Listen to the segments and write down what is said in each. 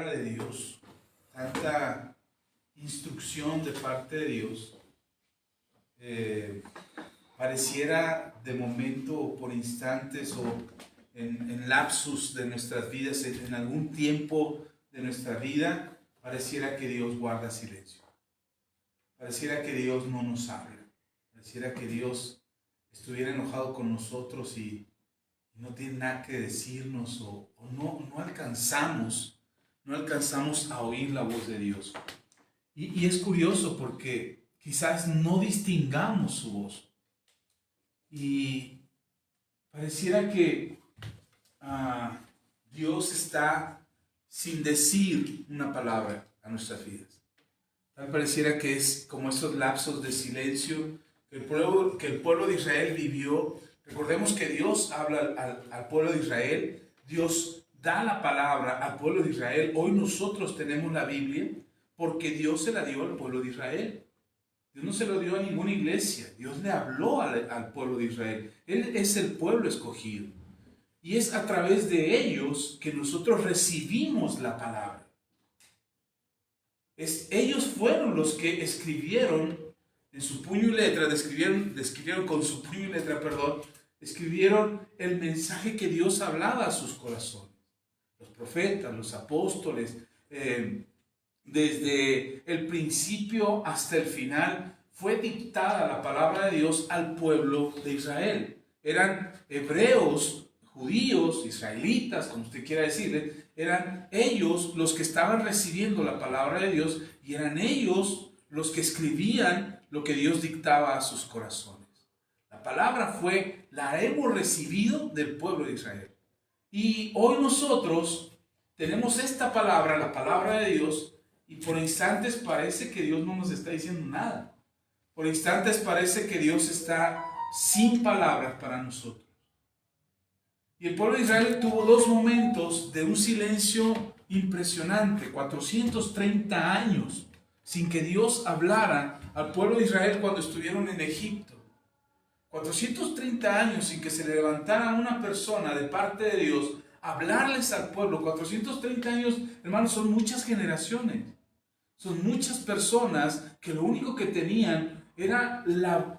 de Dios, tanta instrucción de parte de Dios, pareciera de momento o por instantes o en lapsus de nuestras vidas, en algún tiempo de nuestra vida, pareciera que Dios guarda silencio. Pareciera que Dios no nos habla. Pareciera que Dios estuviera enojado con nosotros y no tiene nada que decirnos o no alcanzamos a oír la voz de Dios. Y es curioso porque quizás no distingamos su voz. Y pareciera que Dios está sin decir una palabra a nuestras vidas. Tal pareciera que es como esos lapsos de silencio que el pueblo de Israel vivió. Recordemos que Dios habla al pueblo de Israel, Dios da la palabra al pueblo de Israel. Hoy nosotros tenemos la Biblia porque Dios se la dio al pueblo de Israel. Dios no se lo dio a ninguna iglesia, Dios le habló al pueblo de Israel. Él es el pueblo escogido. Y es a través de ellos que nosotros recibimos la palabra. Ellos fueron los que escribieron en su puño y letra, describieron con su puño y letra, escribieron el mensaje que Dios hablaba a sus corazones. Los profetas, los apóstoles, desde el principio hasta el final, fue dictada la palabra de Dios al pueblo de Israel. Eran hebreos, judíos, israelitas, como usted quiera decirle, eran ellos los que estaban recibiendo la palabra de Dios y eran ellos los que escribían lo que Dios dictaba a sus corazones. La palabra la hemos recibido del pueblo de Israel. Y hoy nosotros tenemos esta palabra, la palabra de Dios, y por instantes parece que Dios no nos está diciendo nada. Por instantes parece que Dios está sin palabras para nosotros. Y el pueblo de Israel tuvo dos momentos de un silencio impresionante, 430 años, sin que Dios hablara al pueblo de Israel cuando estuvieron en Egipto. 430 años sin que se levantara una persona de parte de Dios a hablarles al pueblo. 430 años, hermanos, son muchas generaciones. Son muchas personas que lo único que tenían era la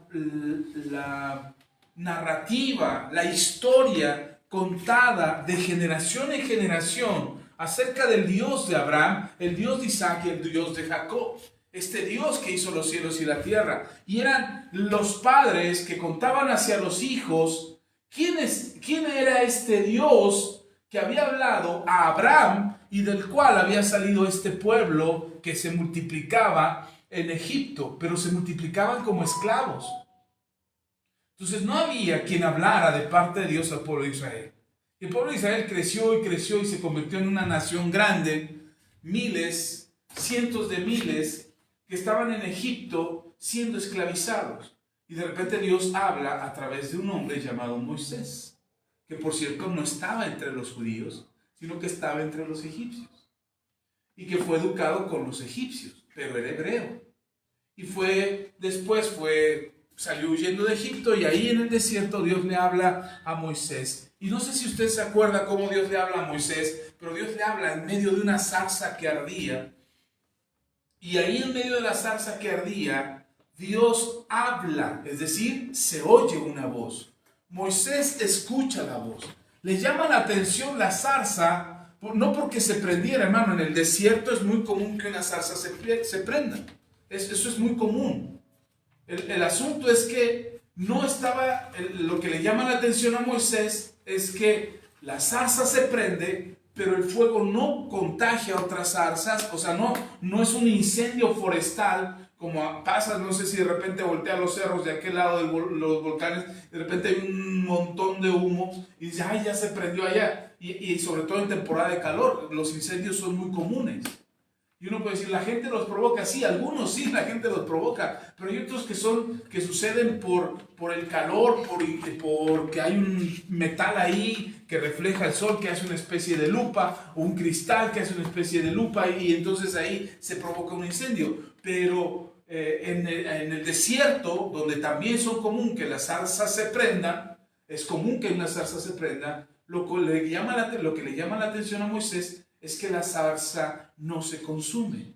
narrativa, la historia contada de generación en generación acerca del Dios de Abraham, el Dios de Isaac y el Dios de Jacob. Este Dios que hizo los cielos y la tierra. Y eran los padres que contaban hacia los hijos quién era este Dios que había hablado a Abraham y del cual había salido este pueblo que se multiplicaba en Egipto, pero se multiplicaban como esclavos. Entonces no había quien hablara de parte de Dios al pueblo de Israel. El pueblo de Israel creció y se convirtió en una nación grande. Miles, cientos de miles que estaban en Egipto siendo esclavizados. Y de repente Dios habla a través de un hombre llamado Moisés, que por cierto no estaba entre los judíos, sino que estaba entre los egipcios. Y que fue educado con los egipcios, pero era hebreo. Y después salió huyendo de Egipto y ahí en el desierto Dios le habla a Moisés. Y no sé si usted se acuerda cómo Dios le habla a Moisés, pero Dios le habla en medio de una zarza que ardía. Y ahí en medio de la zarza que ardía, Dios habla, es decir, se oye una voz. Moisés escucha la voz. Le llama la atención la zarza, no porque se prendiera, hermano. En el desierto es muy común que una zarza se prenda. Eso es muy común. El asunto es que no estaba, lo que le llama la atención a Moisés es que la zarza se prende, pero el fuego no contagia a otras zarzas. O sea, no es un incendio forestal como pasa, no sé si de repente voltea los cerros de aquel lado de los volcanes, de repente hay un montón de humo y dice, ay, ya se prendió allá. Y sobre todo en temporada de calor, los incendios son muy comunes. Y uno puede decir, la gente los provoca. Sí, algunos sí, la gente los provoca. Pero hay otros que suceden por el calor, porque hay un metal ahí que refleja el sol, que hace una especie de lupa, o un cristal que hace una especie de lupa, y entonces ahí se provoca un incendio. Pero en el desierto, donde también son común que las zarzas se prendan, es común que una zarza se prenda, lo que le llama la atención a Moisés es que la zarza no se consume.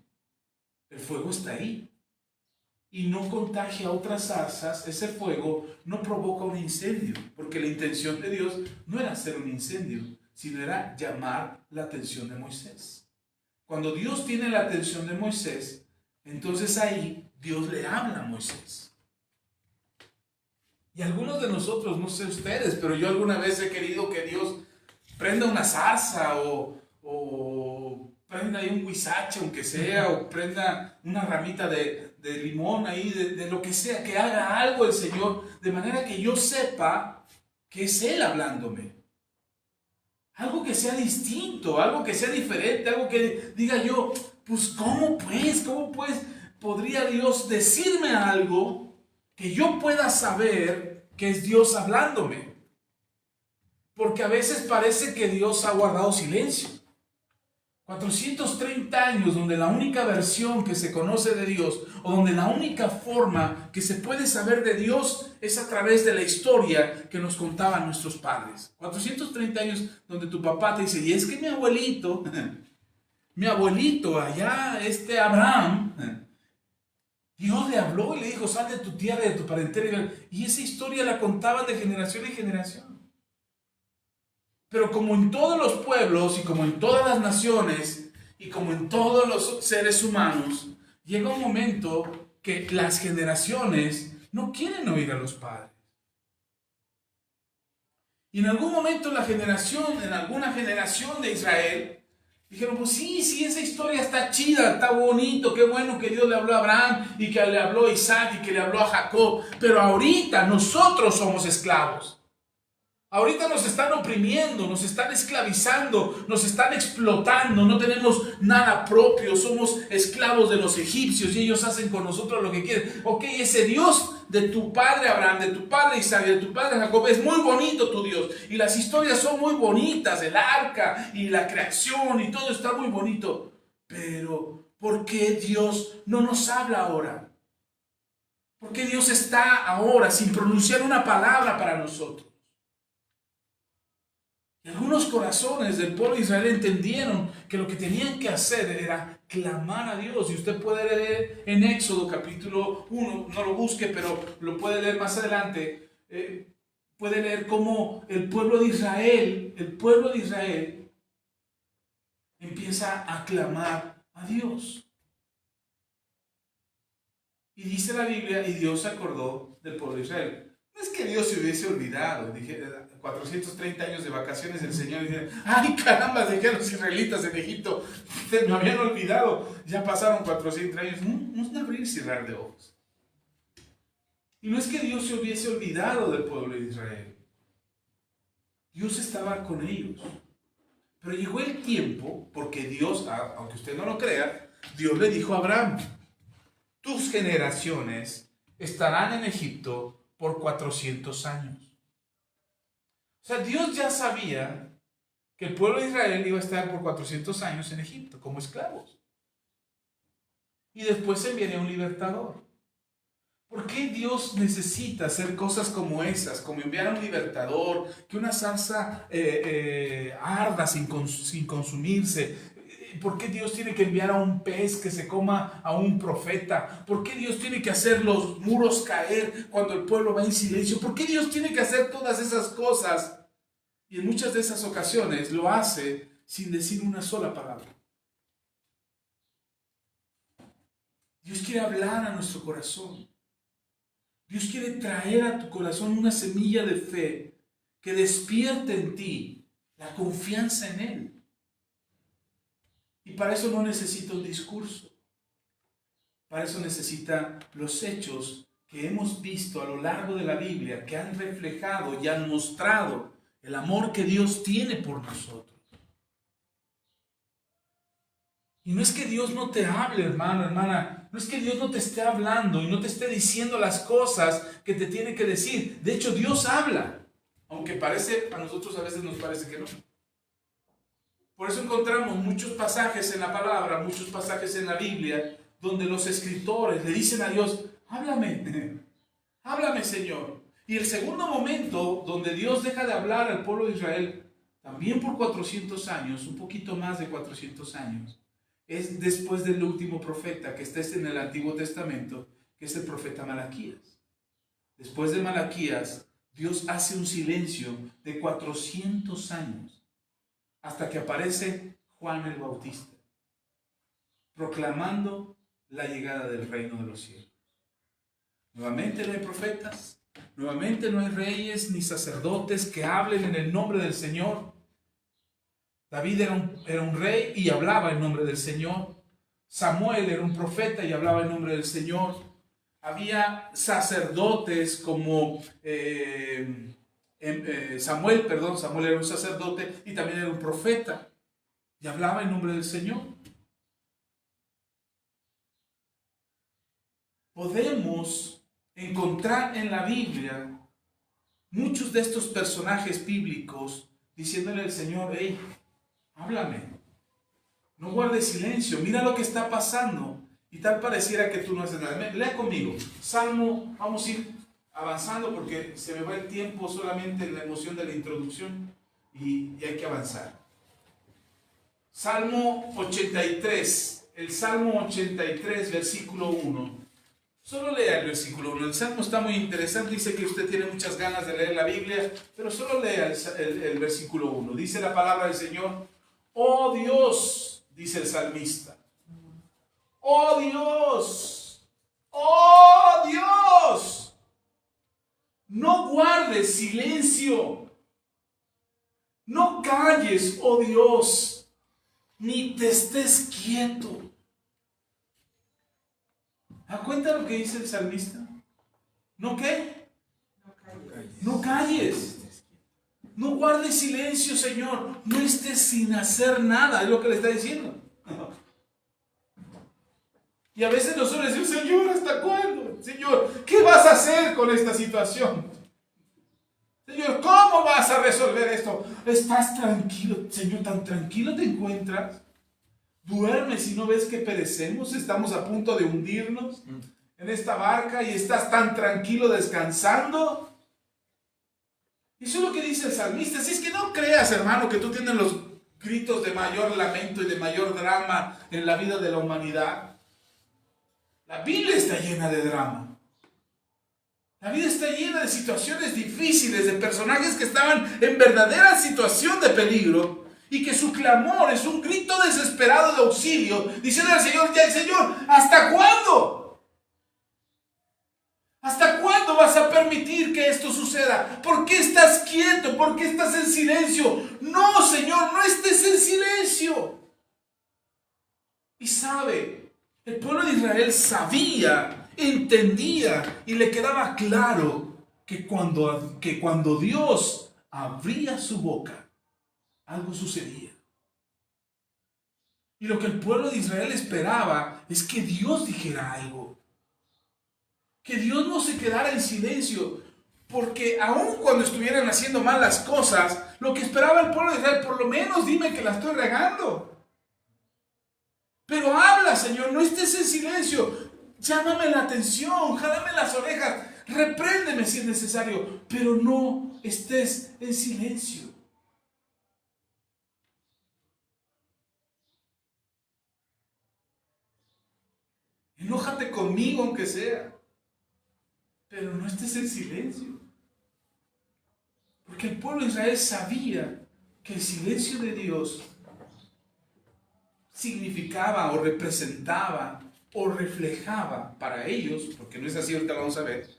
El fuego está ahí. Y no contagia a otras zarzas, ese fuego no provoca un incendio, porque la intención de Dios no era hacer un incendio, sino era llamar la atención de Moisés. Cuando Dios tiene la atención de Moisés, entonces ahí Dios le habla a Moisés. Y algunos de nosotros, no sé ustedes, pero yo alguna vez he querido que Dios prenda una zarza o prenda ahí un huizache, aunque sea, o prenda una ramita de limón ahí, de lo que sea, que haga algo el Señor, de manera que yo sepa que es Él hablándome. Algo que sea distinto, algo que sea diferente, algo que diga yo, pues ¿cómo podría Dios decirme algo que yo pueda saber que es Dios hablándome? Porque a veces parece que Dios ha guardado silencio. 430 años donde la única versión que se conoce de Dios, o donde la única forma que se puede saber de Dios es a través de la historia que nos contaban nuestros padres. 430 años donde tu papá te dice, y es que mi abuelito allá, Abraham, Dios le habló y le dijo, sal de tu tierra y de tu parentela. Y esa historia la contaban de generación en generación. Pero como en todos los pueblos y como en todas las naciones y como en todos los seres humanos, llega un momento que las generaciones no quieren oír a los padres. Y en algún momento en alguna generación de Israel, dijeron, pues sí, esa historia está chida, está bonito, qué bueno que Dios le habló a Abraham y que le habló a Isaac y que le habló a Jacob, pero ahorita nosotros somos esclavos. Ahorita nos están oprimiendo, nos están esclavizando, nos están explotando, no tenemos nada propio, somos esclavos de los egipcios y ellos hacen con nosotros lo que quieren. Ok, ese Dios de tu padre Abraham, de tu padre Isaac, de tu padre Jacob, es muy bonito tu Dios. Y las historias son muy bonitas, el arca y la creación y todo está muy bonito. Pero, ¿por qué Dios no nos habla ahora? ¿Por qué Dios está ahora sin pronunciar una palabra para nosotros? Y algunos corazones del pueblo de Israel entendieron que lo que tenían que hacer era clamar a Dios. Y usted puede leer en Éxodo capítulo 1, no lo busque, pero lo puede leer más adelante. Puede leer cómo el pueblo de Israel empieza a clamar a Dios. Y dice la Biblia, y Dios se acordó del pueblo de Israel. No es que Dios se hubiese olvidado, dije, 430 años de vacaciones el Señor dice, ay caramba, dejé a los israelitas en Egipto, me habían olvidado, ya pasaron 400 años, no es un abrir y cerrar de ojos. Y no es que Dios se hubiese olvidado del pueblo de Israel, Dios estaba con ellos, pero llegó el tiempo, porque Dios, aunque usted no lo crea, Dios le dijo a Abraham, tus generaciones estarán en Egipto por 400 años. O sea, Dios ya sabía que el pueblo de Israel iba a estar por 400 años en Egipto como esclavos. Y después enviaría un libertador. ¿Por qué Dios necesita hacer cosas como esas? Como enviar a un libertador, que una zarza arda sin consumirse. ¿Por qué Dios tiene que enviar a un pez que se coma a un profeta? ¿Por qué Dios tiene que hacer los muros caer cuando el pueblo va en silencio? ¿Por qué Dios tiene que hacer todas esas cosas? Y en muchas de esas ocasiones lo hace sin decir una sola palabra. Dios quiere hablar a nuestro corazón. Dios quiere traer a tu corazón una semilla de fe que despierte en ti la confianza en Él. Y para eso no necesita un discurso. Para eso necesita los hechos que hemos visto a lo largo de la Biblia, que han reflejado y han mostrado el amor que Dios tiene por nosotros. Y no es que Dios no te hable, hermano, hermana. No es que Dios no te esté hablando y no te esté diciendo las cosas que te tiene que decir. De hecho, Dios habla. Aunque a nosotros a veces nos parece que no. Por eso encontramos muchos pasajes en la palabra, muchos pasajes en la Biblia, donde los escritores le dicen a Dios, háblame, háblame Señor. Y el segundo momento donde Dios deja de hablar al pueblo de Israel, también por 400 años, un poquito más de 400 años, es después del último profeta que está en el Antiguo Testamento, que es el profeta Malaquías. Después de Malaquías, Dios hace un silencio de 400 años, hasta que aparece Juan el Bautista, proclamando la llegada del reino de los cielos. Nuevamente no hay profetas, nuevamente no hay reyes ni sacerdotes que hablen en el nombre del Señor. David era un rey y hablaba en nombre del Señor. Samuel era un profeta y hablaba en nombre del Señor. Había sacerdotes como Samuel era un sacerdote y también era un profeta y hablaba en nombre del Señor. Podemos encontrar en la Biblia muchos de estos personajes bíblicos diciéndole al Señor: hey, háblame, no guardes silencio, mira lo que está pasando. Y tal pareciera que tú no haces nada. Lea conmigo, Salmo, vamos a ir avanzando porque se me va el tiempo solamente en la emoción de la introducción y hay que avanzar. Salmo 83, el Salmo 83, versículo 1. Solo lea el versículo 1. El Salmo está muy interesante, dice que usted tiene muchas ganas de leer la Biblia, pero solo lea el versículo 1. Dice la palabra del Señor: oh Dios, dice el salmista, oh Dios, oh Dios, no guardes silencio, no calles, oh Dios, ni te estés quieto. ¿Da cuenta lo que dice el salmista? ¿No qué? No calles. No guardes silencio, Señor. No estés sin hacer nada. Es lo que le está diciendo. Y a veces nosotros decimos: Señor, ¿hasta cuándo? Señor, ¿qué vas a hacer con esta situación? Señor, ¿cómo vas a resolver esto? ¿Estás tranquilo? Señor, ¿tan tranquilo te encuentras? ¿Duermes y no ves que perecemos? Estamos a punto de hundirnos en esta barca y estás tan tranquilo descansando. Eso es lo que dice el salmista. Si es que no creas, hermano, que tú tienes los gritos de mayor lamento y de mayor drama en la vida de la humanidad. La Biblia está llena de drama. La vida está llena de situaciones difíciles, de personajes que estaban en verdadera situación de peligro y que su clamor es un grito desesperado de auxilio, diciendo al Señor: ya, Señor, ¿hasta cuándo? ¿Hasta cuándo vas a permitir que esto suceda? ¿Por qué estás quieto? ¿Por qué estás en silencio? No, Señor, no estés en silencio. Y sabe, el pueblo de Israel sabía, entendía y le quedaba claro que cuando Dios abría su boca, algo sucedía. Y lo que el pueblo de Israel esperaba es que Dios dijera algo. Que Dios no se quedara en silencio. Porque aun cuando estuvieran haciendo mal las cosas, lo que esperaba el pueblo de Israel: por lo menos dime que la estoy regando. Pero habla, Señor, no estés en silencio. Llámame la atención, jálame las orejas, repréndeme si es necesario, pero no estés en silencio. Enójate conmigo aunque sea, pero no estés en silencio. Porque el pueblo de Israel sabía que el silencio de Dios significaba o representaba o reflejaba para ellos, porque no es así, ahorita lo vamos a ver,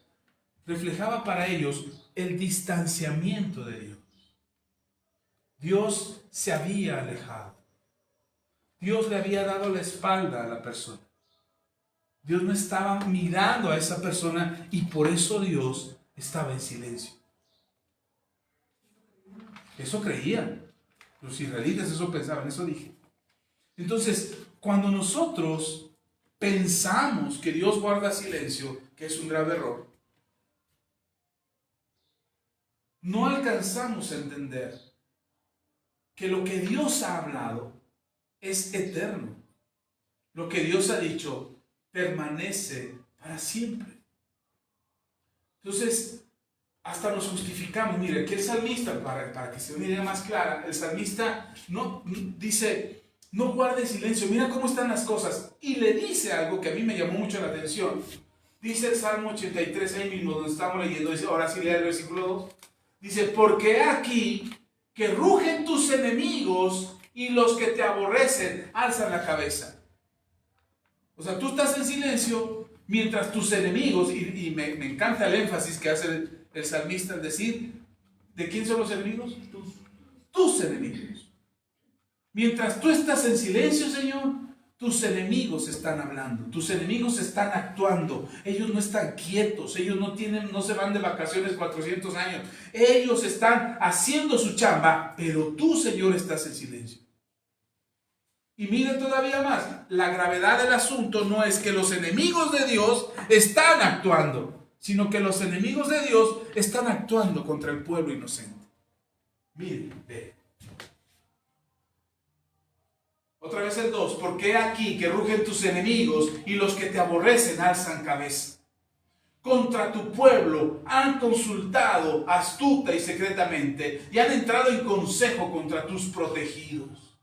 reflejaba para ellos el distanciamiento de Dios. Dios se había alejado. Dios le había dado la espalda a la persona. Dios no estaba mirando a esa persona y por eso Dios estaba en silencio. Eso creían. Los israelitas eso pensaban, eso dije. Entonces, cuando nosotros pensamos que Dios guarda silencio, que es un grave error, no alcanzamos a entender que lo que Dios ha hablado es eterno. Lo que Dios ha dicho permanece para siempre. Entonces, hasta nos justificamos. Mire, aquí el salmista, para que sea una idea más clara, el salmista no dice, no guarde silencio, mira cómo están las cosas. Y le dice algo que a mí me llamó mucho la atención. Dice el Salmo 83, ahí mismo donde estamos leyendo, dice, ahora sí lea el versículo 2. Dice, porque aquí que rugen tus enemigos y los que te aborrecen alzan la cabeza. O sea, tú estás en silencio mientras tus enemigos, y me encanta el énfasis que hace el salmista al decir, ¿de quién son los enemigos? Tus enemigos. Mientras tú estás en silencio, Señor, tus enemigos están hablando, tus enemigos están actuando. Ellos no están quietos, ellos no se van de vacaciones 400 años. Ellos están haciendo su chamba, pero tú, Señor, estás en silencio. Y mire todavía más, la gravedad del asunto no es que los enemigos de Dios están actuando, sino que los enemigos de Dios están actuando contra el pueblo inocente. Mire, ve. Otra vez el 2, porque aquí que rugen tus enemigos y los que te aborrecen alzan cabeza. Contra tu pueblo han consultado astuta y secretamente y han entrado en consejo contra tus protegidos.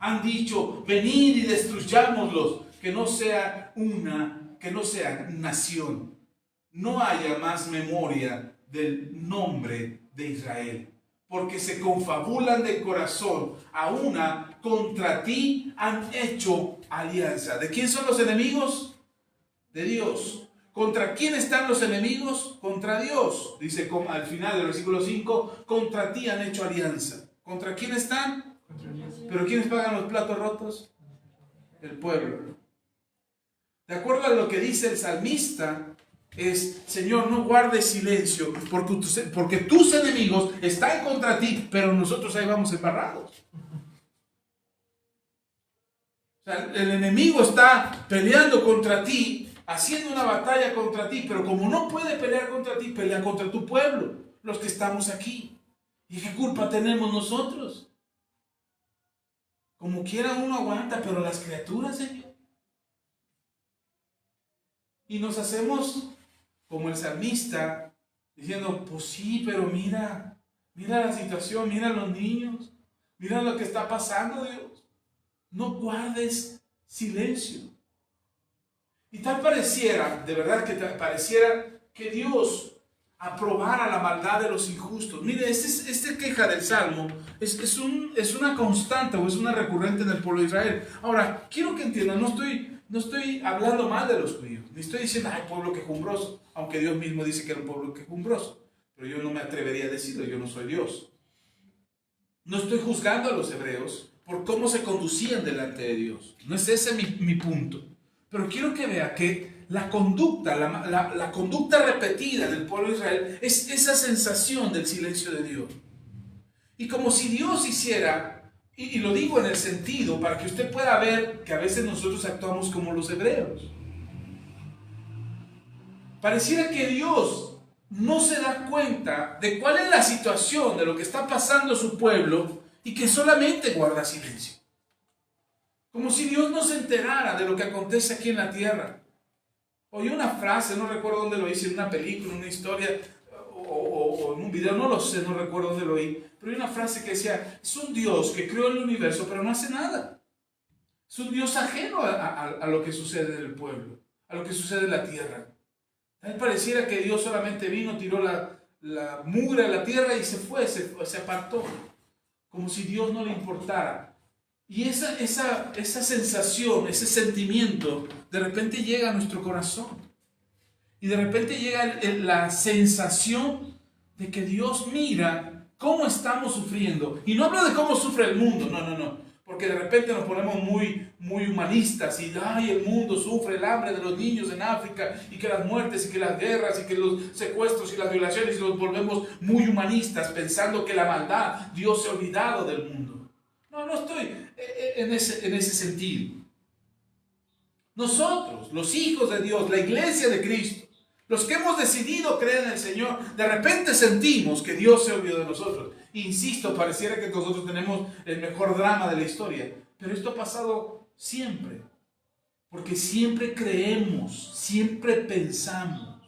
Han dicho, venid y destruyámoslos, que no sea nación. No haya más memoria del nombre de Israel. Porque se confabulan de corazón, a una contra ti han hecho alianza. ¿De quién son los enemigos? De Dios. ¿Contra quién están los enemigos? Contra Dios. Dice al final del versículo 5, contra ti han hecho alianza. ¿Contra quién están? ¿Pero quiénes pagan los platos rotos? El pueblo. De acuerdo a lo que dice el salmista, es, Señor, no guardes silencio, porque tus enemigos están contra ti, pero nosotros ahí vamos embarrados. O sea, el enemigo está peleando contra ti, haciendo una batalla contra ti, pero como no puede pelear contra ti, pelea contra tu pueblo, los que estamos aquí. ¿Y qué culpa tenemos nosotros? Como quiera uno aguanta, pero las criaturas, Señor. Y nos hacemos como el salmista, diciendo, pues sí, pero mira la situación, mira a los niños, mira lo que está pasando, Dios. No guardes silencio. Y tal pareciera, de verdad que pareciera que Dios aprobara la maldad de los injustos. Mire, esta queja del Salmo es una constante o es una recurrente en el pueblo de Israel. Ahora, quiero que entiendan, no estoy hablando mal de los judíos, ni estoy diciendo, ay, pueblo quejumbroso, aunque Dios mismo dice que era un pueblo quejumbroso, pero yo no me atrevería a decirlo, yo no soy Dios. No estoy juzgando a los hebreos por cómo se conducían delante de Dios. No es ese mi punto. Pero quiero que vea que la conducta, la conducta repetida del pueblo de Israel es esa sensación del silencio de Dios. Y como si Dios hiciera, y lo digo en el sentido para que usted pueda ver que a veces nosotros actuamos como los hebreos. Pareciera que Dios no se da cuenta de cuál es la situación de lo que está pasando su pueblo y que solamente guarda silencio. Como si Dios no se enterara de lo que acontece aquí en la tierra. Oí una frase, no recuerdo dónde lo hice, en una película, en una historia o en un video, no lo sé, no recuerdo dónde lo oí, pero hay una frase que decía, es un Dios que creó el universo pero no hace nada. Es un Dios ajeno a lo que sucede en el pueblo, a lo que sucede en la tierra. A mí pareciera que Dios solamente vino, tiró la mugre a la tierra y se fue, se apartó, como si Dios no le importara. Y esa sensación, ese sentimiento, de repente llega a nuestro corazón. Y de repente llega la sensación de que Dios mira cómo estamos sufriendo. Y no hablo de cómo sufre el mundo, no. Porque de repente nos ponemos muy humanistas y ay, el mundo sufre el hambre de los niños en África y que las muertes y que las guerras y que los secuestros y las violaciones y los volvemos muy humanistas pensando que la maldad, Dios se ha olvidado del mundo. No estoy en ese sentido. Nosotros, los hijos de Dios, la iglesia de Cristo, los que hemos decidido creer en el Señor, de repente sentimos que Dios se olvidó de nosotros. Insisto, pareciera que nosotros tenemos el mejor drama de la historia, pero esto ha pasado siempre, porque siempre creemos, siempre pensamos.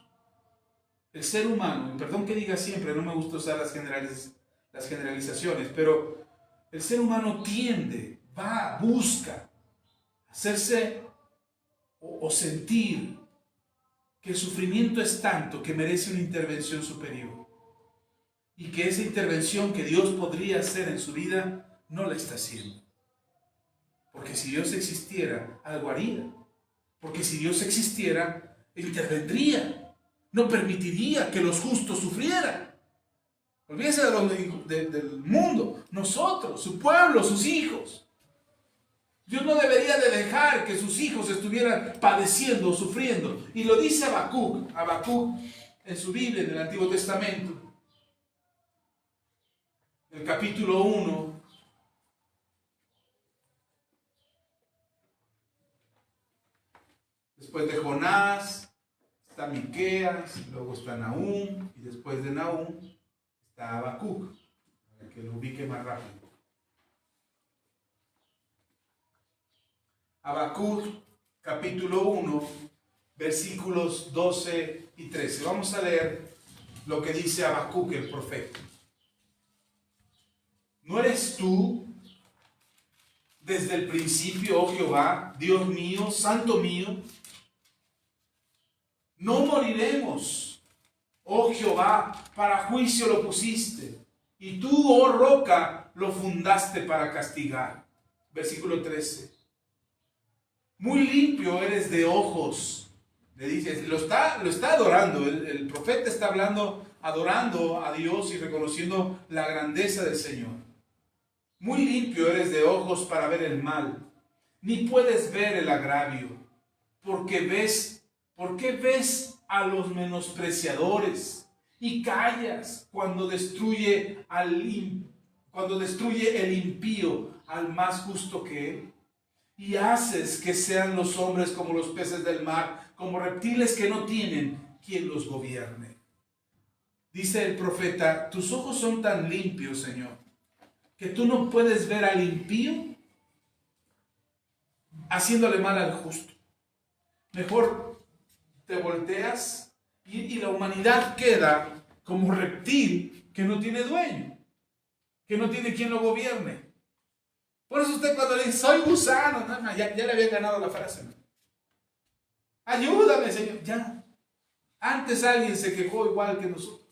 el ser humano, y perdón que diga siempre, no me gusta usar las generalizaciones, pero el ser humano tiende, busca hacerse o sentir que el sufrimiento es tanto que merece una intervención superior y que esa intervención que Dios podría hacer en su vida no la está haciendo. Porque si Dios existiera, algo haría. Porque si Dios existiera, intervendría. No permitiría que los justos sufrieran. Olvídese del mundo, nosotros, su pueblo, sus hijos. Dios no debería de dejar que sus hijos estuvieran padeciendo o sufriendo. Y lo dice Habacuc en su Biblia, en el Antiguo Testamento. El capítulo 1. Después de Jonás está Miqueas, luego está Nahum, y después de Nahum está Habacuc, para que lo ubique más rápido. Habacuc, capítulo 1, versículos 12 y 13. Vamos a leer lo que dice Habacuc, el profeta. ¿No eres tú desde el principio, oh Jehová, Dios mío, santo mío? No moriremos, oh Jehová, para juicio lo pusiste, y tú, oh roca, lo fundaste para castigar. Versículo 13. Muy limpio eres de ojos, le dice, lo está adorando, el profeta está adorando a Dios y reconociendo la grandeza del Señor. Muy limpio eres de ojos para ver el mal, ni puedes ver el agravio, ¿por qué ves a los menospreciadores y callas cuando destruye el impío al más justo que él? Y haces que sean los hombres como los peces del mar, como reptiles que no tienen quien los gobierne. Dice el profeta, tus ojos son tan limpios, Señor, que tú no puedes ver al impío haciéndole mal al justo. Mejor te volteas y la humanidad queda como reptil que no tiene dueño, que no tiene quien lo gobierne. Por eso usted cuando le dice, soy gusano, ya le había ganado la frase. ¿No? Ayúdame, Señor. Ya. Antes alguien se quejó igual que nosotros.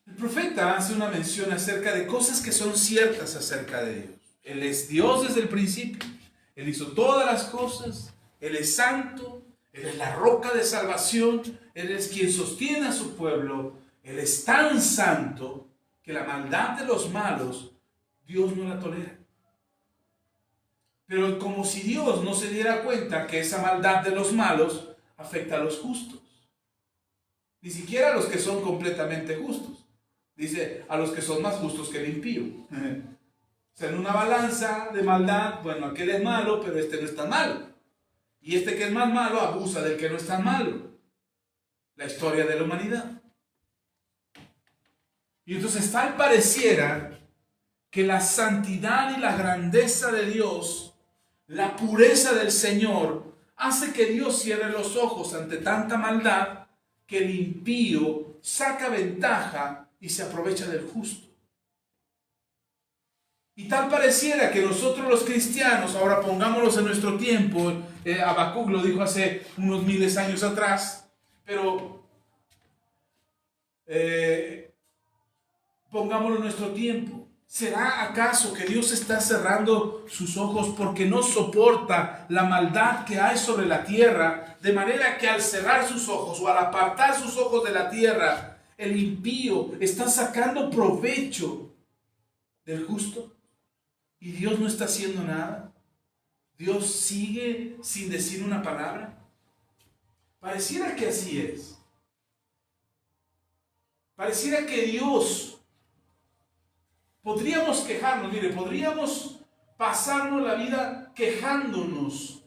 El profeta hace una mención acerca de cosas que son ciertas acerca de Dios. Él es Dios desde el principio. Él hizo todas las cosas. Él es santo. Él es la roca de salvación. Él es quien sostiene a su pueblo. Él es tan santo que la maldad de los malos, Dios no la tolera. Pero como si Dios no se diera cuenta que esa maldad de los malos afecta a los justos. Ni siquiera a los que son completamente justos. Dice, a los que son más justos que el impío. O sea, en una balanza de maldad, bueno, aquel es malo, pero este no es tan malo. Y este que es más malo abusa del que no es tan malo. La historia de la humanidad. Y entonces tal pareciera que la santidad y la grandeza de Dios, la pureza del Señor, hace que Dios cierre los ojos ante tanta maldad que el impío saca ventaja y se aprovecha del justo. Y tal pareciera que nosotros los cristianos, ahora pongámoslos en nuestro tiempo, Habacuc lo dijo hace unos miles de años atrás, pero pongámoslo en nuestro tiempo. ¿Será acaso que Dios está cerrando sus ojos porque no soporta la maldad que hay sobre la tierra? De manera que al cerrar sus ojos o al apartar sus ojos de la tierra, el impío está sacando provecho del justo. ¿Y Dios no está haciendo nada? ¿Dios sigue sin decir una palabra? Pareciera que así es. Pareciera que Dios... Podríamos quejarnos, podríamos pasarnos la vida quejándonos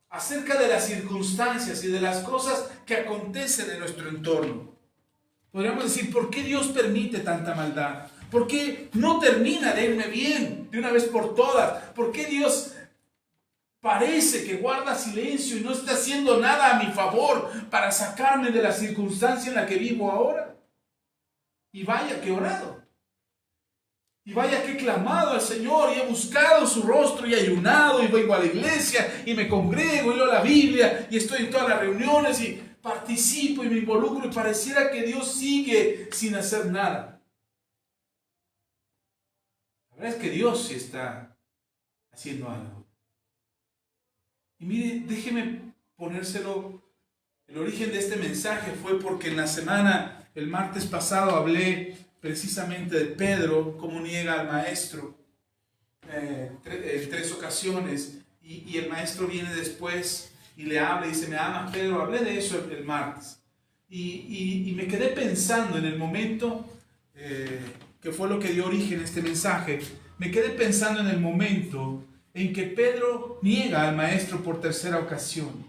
acerca de las circunstancias y de las cosas que acontecen en nuestro entorno. Podríamos decir, ¿por qué Dios permite tanta maldad? ¿Por qué no termina de irme bien de una vez por todas? ¿Por qué Dios parece que guarda silencio y no está haciendo nada a mi favor para sacarme de la circunstancia en la que vivo ahora. Y vaya que he orado. Y vaya que he clamado al Señor y he buscado su rostro y ayunado y vengo a la iglesia y me congrego y leo la Biblia y estoy en todas las reuniones y participo y me involucro y pareciera que Dios sigue sin hacer nada. La verdad es que Dios sí está haciendo algo. Y mire, déjeme ponérselo. El origen de este mensaje fue porque en la semana, el martes pasado, hablé precisamente de Pedro, cómo niega al maestro en 3 ocasiones. Y el maestro viene después y le habla y dice, ¿me amas, Pedro? Hablé de eso el martes. Y me quedé pensando en el momento que fue lo que dio origen a este mensaje. Me quedé pensando en el momento en que Pedro niega al maestro por 3ª ocasión.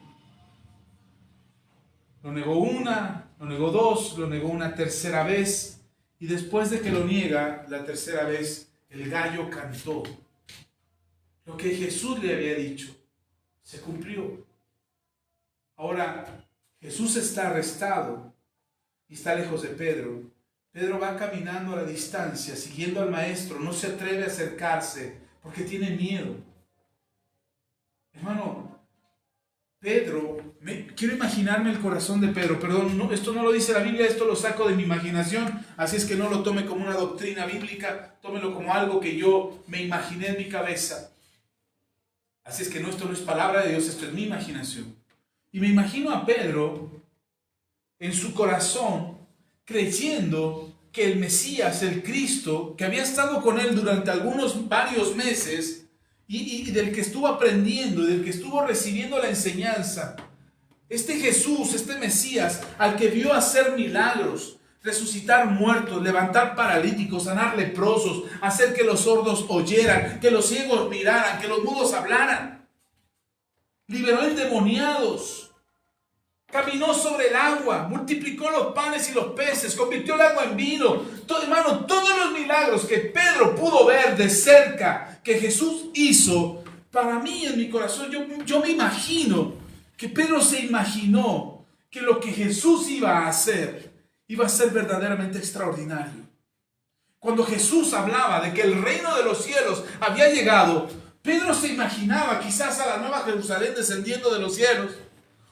Lo negó una, lo negó 2, lo negó una 3ª vez, y después de que lo niega la 3ª vez, el gallo cantó. Lo que Jesús le había dicho se cumplió. Ahora, Jesús está arrestado y está lejos de Pedro. Pedro va caminando a la distancia, siguiendo al maestro, no se atreve a acercarse porque tiene miedo. Hermano, Pedro, quiero imaginarme el corazón de Pedro. Perdón, no, esto no lo dice la Biblia, esto lo saco de mi imaginación, así es que no lo tome como una doctrina bíblica, tómelo como algo que yo me imaginé en mi cabeza. Así es que no, esto no es palabra de Dios, esto es mi imaginación. Y me imagino a Pedro en su corazón creyendo que el Mesías, el Cristo, que había estado con él durante varios meses, y del que estuvo aprendiendo, y del que estuvo recibiendo la enseñanza, este Jesús, este Mesías, al que vio hacer milagros, resucitar muertos, levantar paralíticos, sanar leprosos, hacer que los sordos oyeran, que los ciegos miraran, que los mudos hablaran, liberó endemoniados, caminó sobre el agua, multiplicó los panes y los peces, convirtió el agua en vino. Hermano, todos los milagros que Pedro pudo ver de cerca, que Jesús hizo, para mí en mi corazón, yo me imagino que Pedro se imaginó que lo que Jesús iba a ser verdaderamente extraordinario. Cuando Jesús hablaba de que el reino de los cielos había llegado, Pedro se imaginaba quizás a la Nueva Jerusalén descendiendo de los cielos,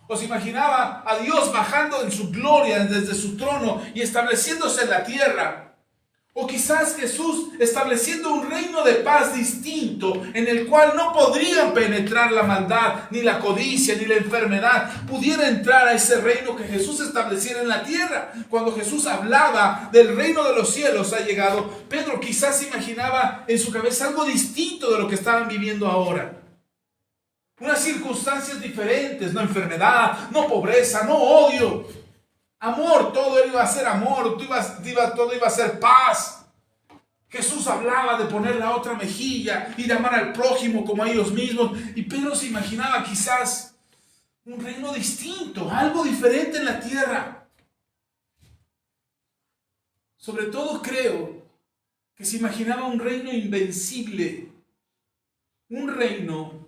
o se imaginaba a Dios bajando en su gloria desde su trono y estableciéndose en la tierra. O quizás Jesús estableciendo un reino de paz distinto en el cual no podrían penetrar la maldad, ni la codicia, ni la enfermedad. Pudiera entrar a ese reino que Jesús estableciera en la tierra. Cuando Jesús hablaba del reino de los cielos ha llegado, Pedro quizás imaginaba en su cabeza algo distinto de lo que estaban viviendo ahora. Unas circunstancias diferentes, no enfermedad, no pobreza, no odio. Amor, todo iba a ser amor, todo iba a ser paz. Jesús hablaba de poner la otra mejilla y de amar al prójimo como a ellos mismos. Y Pedro se imaginaba quizás un reino distinto, algo diferente en la tierra. Sobre todo creo que se imaginaba un reino invencible, un reino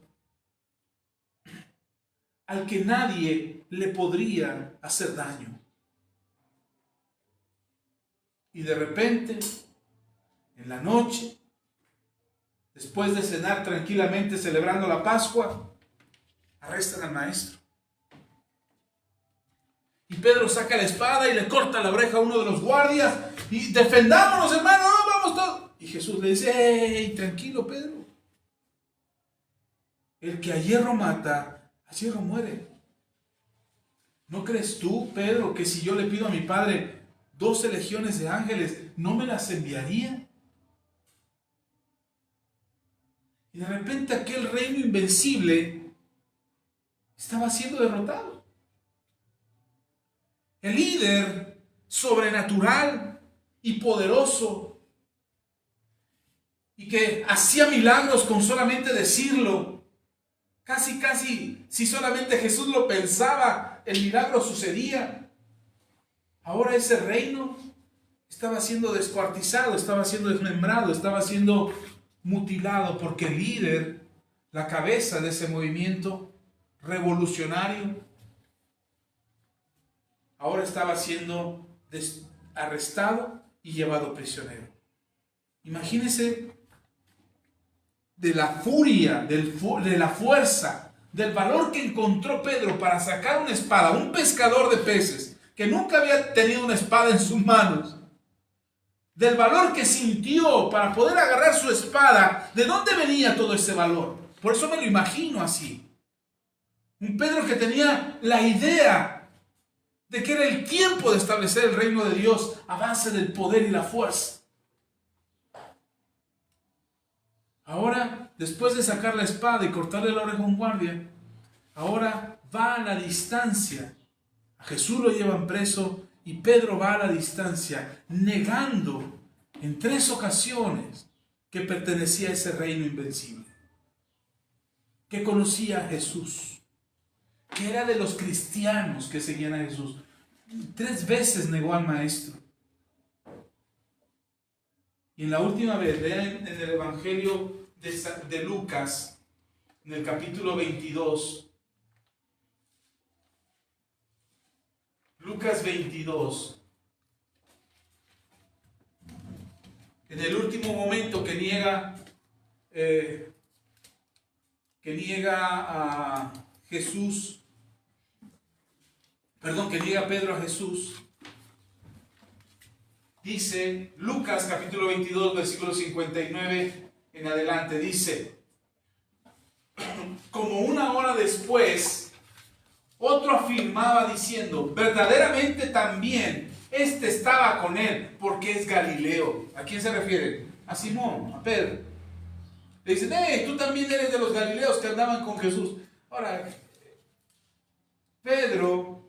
al que nadie le podría hacer daño. Y de repente, en la noche, después de cenar tranquilamente celebrando la Pascua, arrestan al maestro. Y Pedro saca la espada y le corta la oreja a uno de los guardias. Y defendámonos, hermano, no, vamos todos. Y Jesús le dice, ¡hey, tranquilo, Pedro! El que a hierro mata, a hierro muere. ¿No crees tú, Pedro, que si yo le pido a mi Padre 12 legiones de ángeles, no me las enviaría? Y de repente aquel reino invencible estaba siendo derrotado. El líder sobrenatural y poderoso, y que hacía milagros con solamente decirlo, casi, si solamente Jesús lo pensaba, el milagro sucedía. Ahora ese reino estaba siendo descuartizado, estaba siendo desmembrado, estaba siendo mutilado, porque el líder la cabeza de ese movimiento revolucionario, ahora estaba siendo arrestado y llevado prisionero. Imagínense de la furia, de la fuerza, del valor que encontró Pedro para sacar una espada, un pescador de peces que nunca había tenido una espada en sus manos, del valor que sintió para poder agarrar su espada. ¿De dónde venía todo ese valor? Por eso me lo imagino así. Un Pedro que tenía la idea de que era el tiempo de establecer el reino de Dios a base del poder y la fuerza. Ahora, después de sacar la espada y cortarle la oreja a un guardia, ahora va a la distancia. A Jesús lo llevan preso y Pedro va a la distancia, negando en 3 ocasiones que pertenecía a ese reino invencible, que conocía a Jesús, que era de los cristianos que seguían a Jesús. 3 veces negó al maestro. Y en la última vez, vean en el Evangelio de Lucas, en el capítulo 22, Lucas 22, en el último momento que niega a Jesús, que niega Pedro a Jesús, dice Lucas capítulo 22, versículo 59 en adelante, dice: como 1 hora después, otro afirmaba diciendo: verdaderamente también este estaba con él, porque es Galileo. ¿A quién se refiere? A Simón, a Pedro. Le dicen: tú también eres de los Galileos que andaban con Jesús. Ahora, Pedro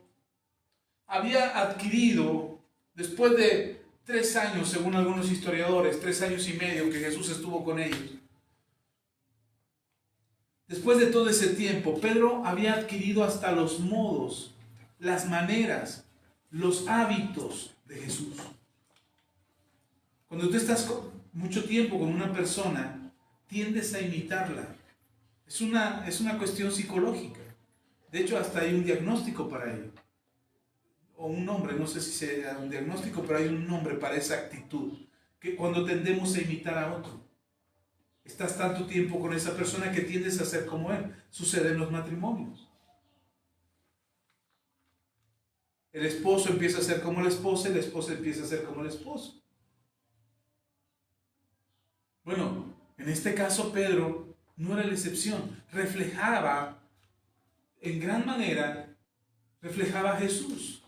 había adquirido, después de 3 años, según algunos historiadores, 3 años y medio que Jesús estuvo con ellos. Después de todo ese tiempo, Pedro había adquirido hasta los modos, las maneras, los hábitos de Jesús. Cuando tú estás mucho tiempo con una persona, tiendes a imitarla. Es una cuestión psicológica. De hecho, hasta hay un diagnóstico para ello. O un nombre, no sé si sea un diagnóstico, pero hay un nombre para esa actitud. Que cuando tendemos a imitar a otro. Estás tanto tiempo con esa persona que tiendes a ser como él. Sucede en los matrimonios. El esposo empieza a ser como la esposa empieza a ser como el esposo. Bueno, en este caso Pedro no era la excepción. Reflejaba, en gran manera, reflejaba a Jesús.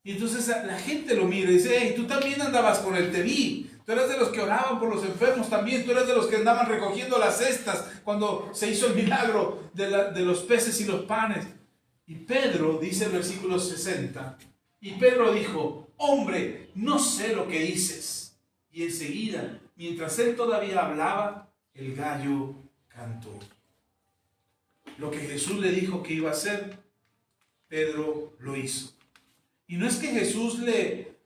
Y entonces la gente lo mira y dice: hey, tú también andabas con él, te vi. Tú eres de los que oraban por los enfermos también. Tú eres de los que andaban recogiendo las cestas cuando se hizo el milagro de los peces y los panes. Y Pedro, dice el versículo 60, y Pedro dijo: hombre, no sé lo que dices. Y enseguida, mientras él todavía hablaba, el gallo cantó. Lo que Jesús le dijo que iba a hacer, Pedro lo hizo. Y no es que Jesús le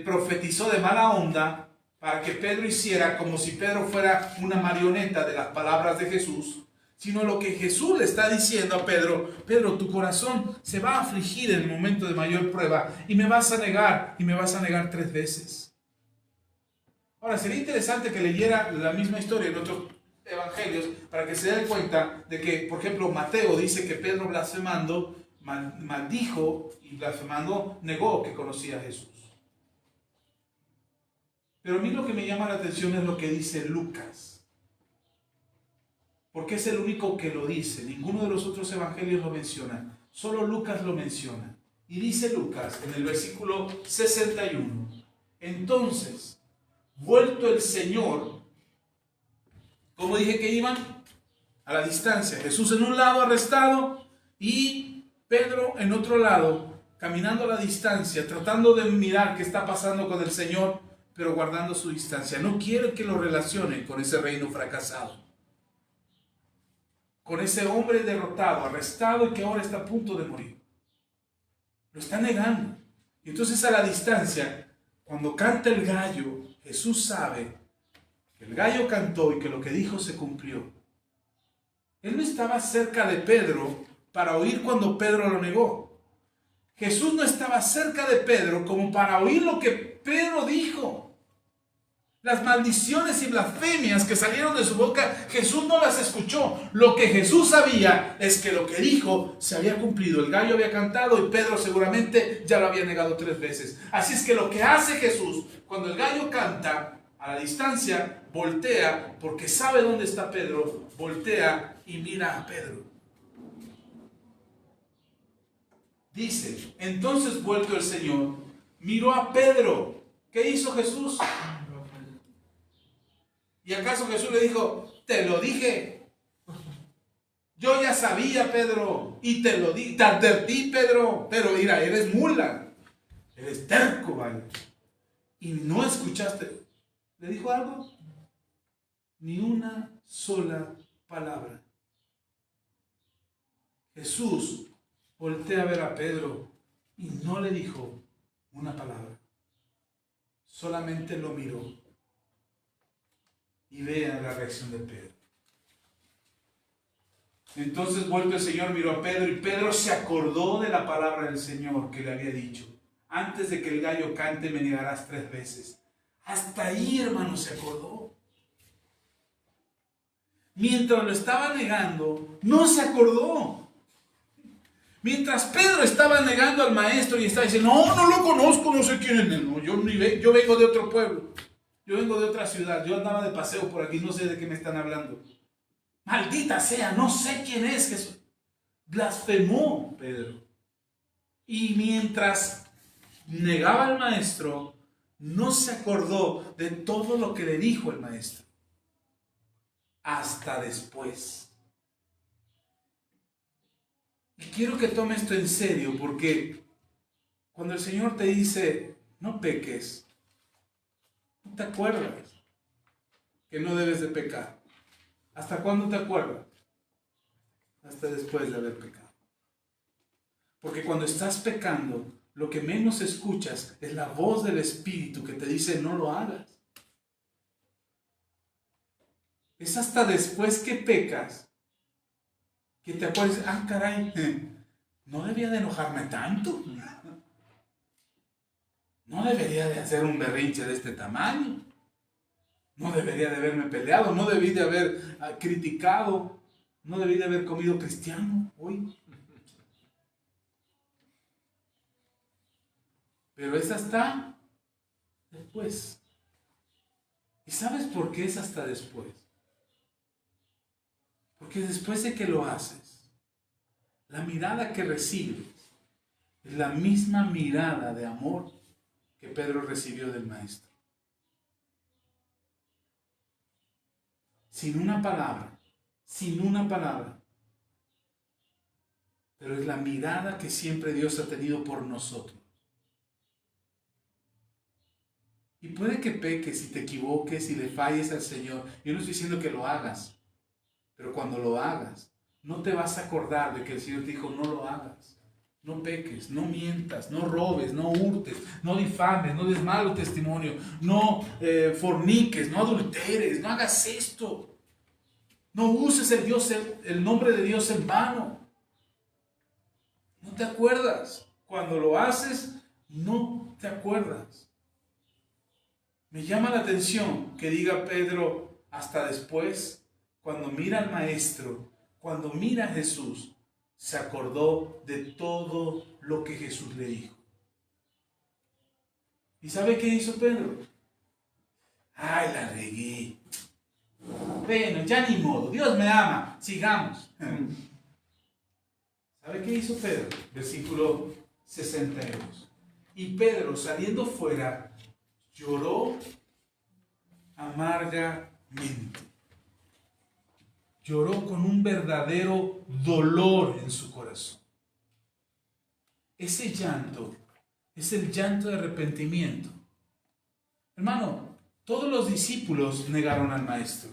profetizó de mala onda para que Pedro hiciera como si Pedro fuera una marioneta de las palabras de Jesús, sino lo que Jesús le está diciendo a Pedro: Pedro, tu corazón se va a afligir en el momento de mayor prueba y me vas a negar 3 veces. Ahora, sería interesante que leyera la misma historia en otros evangelios para que se dé cuenta de que, por ejemplo, Mateo dice que Pedro, blasfemando, maldijo y blasfemando negó que conocía a Jesús. Pero a mí lo que me llama la atención es lo que dice Lucas, porque es el único que lo dice. Ninguno de los otros evangelios lo menciona, solo Lucas lo menciona. Y dice Lucas en el versículo 61: entonces, vuelto el Señor, ¿cómo dije que iban? A la distancia. Jesús en un lado arrestado y Pedro en otro lado, caminando a la distancia, tratando de mirar qué está pasando con el Señor, pero guardando su distancia. No quiere que lo relacione con ese reino fracasado, con ese hombre derrotado, arrestado y que ahora está a punto de morir. Lo está negando. Y entonces a la distancia, cuando canta el gallo, Jesús sabe El gallo cantó y que lo que dijo se cumplió. Él no estaba cerca de Pedro para oír cuando Pedro lo negó. Jesús no estaba cerca de Pedro como para oír lo que Pedro dijo. Las maldiciones y blasfemias que salieron de su boca, Jesús no las escuchó. Lo que Jesús sabía es que lo que dijo se había cumplido. El gallo había cantado y Pedro seguramente ya lo había negado 3 veces. Así es que lo que hace Jesús cuando el gallo canta, a la distancia, voltea, porque sabe dónde está Pedro, voltea y mira a Pedro. Dice, entonces vuelto el Señor, miró a Pedro. ¿Qué hizo Jesús? ¿Y acaso Jesús le dijo, te lo dije? Yo ya sabía, Pedro, y te lo di, te advertí, Pedro, pero mira, eres mula, eres terco, ¿vale? Y no escuchaste. ¿Le dijo algo? Ni una sola palabra. Jesús voltea a ver a Pedro y no le dijo una palabra. Solamente lo miró. Y vean la reacción de Pedro. Entonces vuelto el Señor miró a Pedro y Pedro se acordó de la palabra del Señor que le había dicho. Antes de que el gallo cante me negarás 3 veces. Hasta ahí, hermano, se acordó. Mientras lo estaba negando, no se acordó. Mientras Pedro estaba negando al maestro y estaba diciendo, no lo conozco, no sé quién es. No, yo vengo de otro pueblo. Yo vengo de otra ciudad. Yo andaba de paseo por aquí, no sé de qué me están hablando. Maldita sea, no sé quién es Jesús. Blasfemó Pedro. Y mientras negaba al maestro, no se acordó de todo lo que le dijo el maestro. Hasta después. Y quiero que tome esto en serio, porque cuando el Señor te dice, no peques, no te acuerdas que no debes de pecar. ¿Hasta cuándo te acuerdas? Hasta después de haber pecado. Porque cuando estás pecando, lo que menos escuchas es la voz del Espíritu que te dice, no lo hagas. Es hasta después que pecas que te acuerdas, caray, no debía de enojarme tanto. No debería de hacer un berrinche de este tamaño. No debería de haberme peleado. No debí de haber criticado. No debí de haber comido cristiano hoy. Pero es hasta después. ¿Y sabes por qué es hasta después? Porque después de que lo haces, la mirada que recibes es la misma mirada de amor que Pedro recibió del maestro. Sin una palabra, pero es la mirada que siempre Dios ha tenido por nosotros. Y puede que peques y te equivoques y le falles al Señor. Yo no estoy diciendo que lo hagas, pero cuando lo hagas, no te vas a acordar de que el Señor te dijo, no lo hagas. No peques, no mientas, no robes, no hurtes, no difames, no des malo testimonio, no forniques, no adulteres, no hagas esto. No uses el nombre de Dios en vano. No te acuerdas. Cuando lo haces, no te acuerdas. Me llama la atención que diga Pedro hasta después, cuando mira al maestro, cuando mira a Jesús, se acordó de todo lo que Jesús le dijo. ¿Y sabe qué hizo Pedro? ¡Ay, la regué! Bueno, ya ni modo, Dios me ama, sigamos. ¿Sabe qué hizo Pedro? Versículo 62. Y Pedro, saliendo fuera, lloró amargamente. Lloró con un verdadero dolor en su corazón. Ese llanto es el llanto de arrepentimiento. Hermano, todos los discípulos negaron al maestro.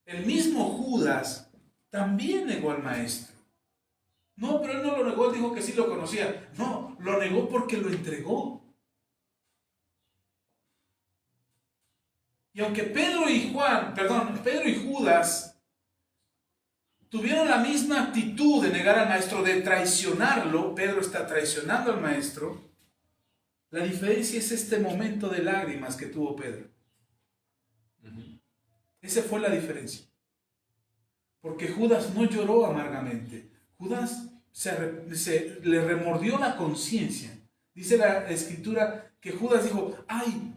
El mismo Judas también negó al maestro. No, pero él no lo negó, él dijo que sí lo conocía. No, lo negó porque lo entregó. Y aunque Pedro y Judas tuvieron la misma actitud de negar al maestro, de traicionarlo, Pedro está traicionando al maestro, la diferencia es este momento de lágrimas que tuvo Pedro. Esa fue la diferencia. Porque Judas no lloró amargamente. Judas le remordió la conciencia. Dice la escritura que Judas dijo, ay,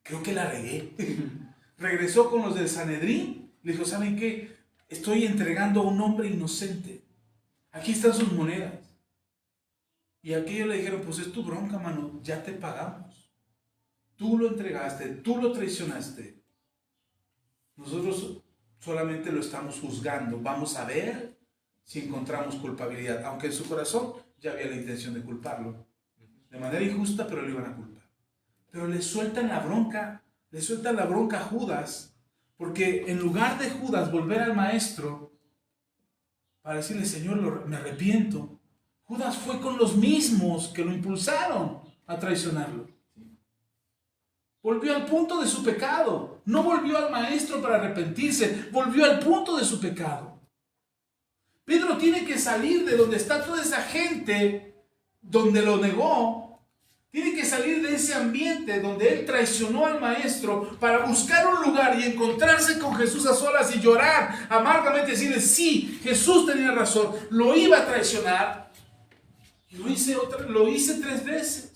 creo que la regué. Regresó con los del Sanedrín, le dijo, ¿saben qué? Estoy entregando a un hombre inocente. Aquí están sus monedas. Y aquellos le dijeron, pues es tu bronca, mano, ya te pagamos. Tú lo entregaste, tú lo traicionaste. Nosotros solamente lo estamos juzgando. Vamos a ver si encontramos culpabilidad. Aunque en su corazón ya había la intención de culparlo. De manera injusta, pero lo iban a culpar. Pero le sueltan la bronca a Judas. Porque en lugar de Judas volver al maestro para decirle, Señor, me arrepiento, Judas fue con los mismos que lo impulsaron a traicionarlo. Volvió al punto de su pecado. No volvió al maestro para arrepentirse. Volvió al punto de su pecado. Pedro tiene que salir de donde está toda esa gente, donde lo negó. Tiene que salir de ese ambiente donde él traicionó al maestro para buscar un lugar y encontrarse con Jesús a solas y llorar amargamente, decirle, sí, Jesús tenía razón, lo iba a traicionar. Y lo hice 3 veces.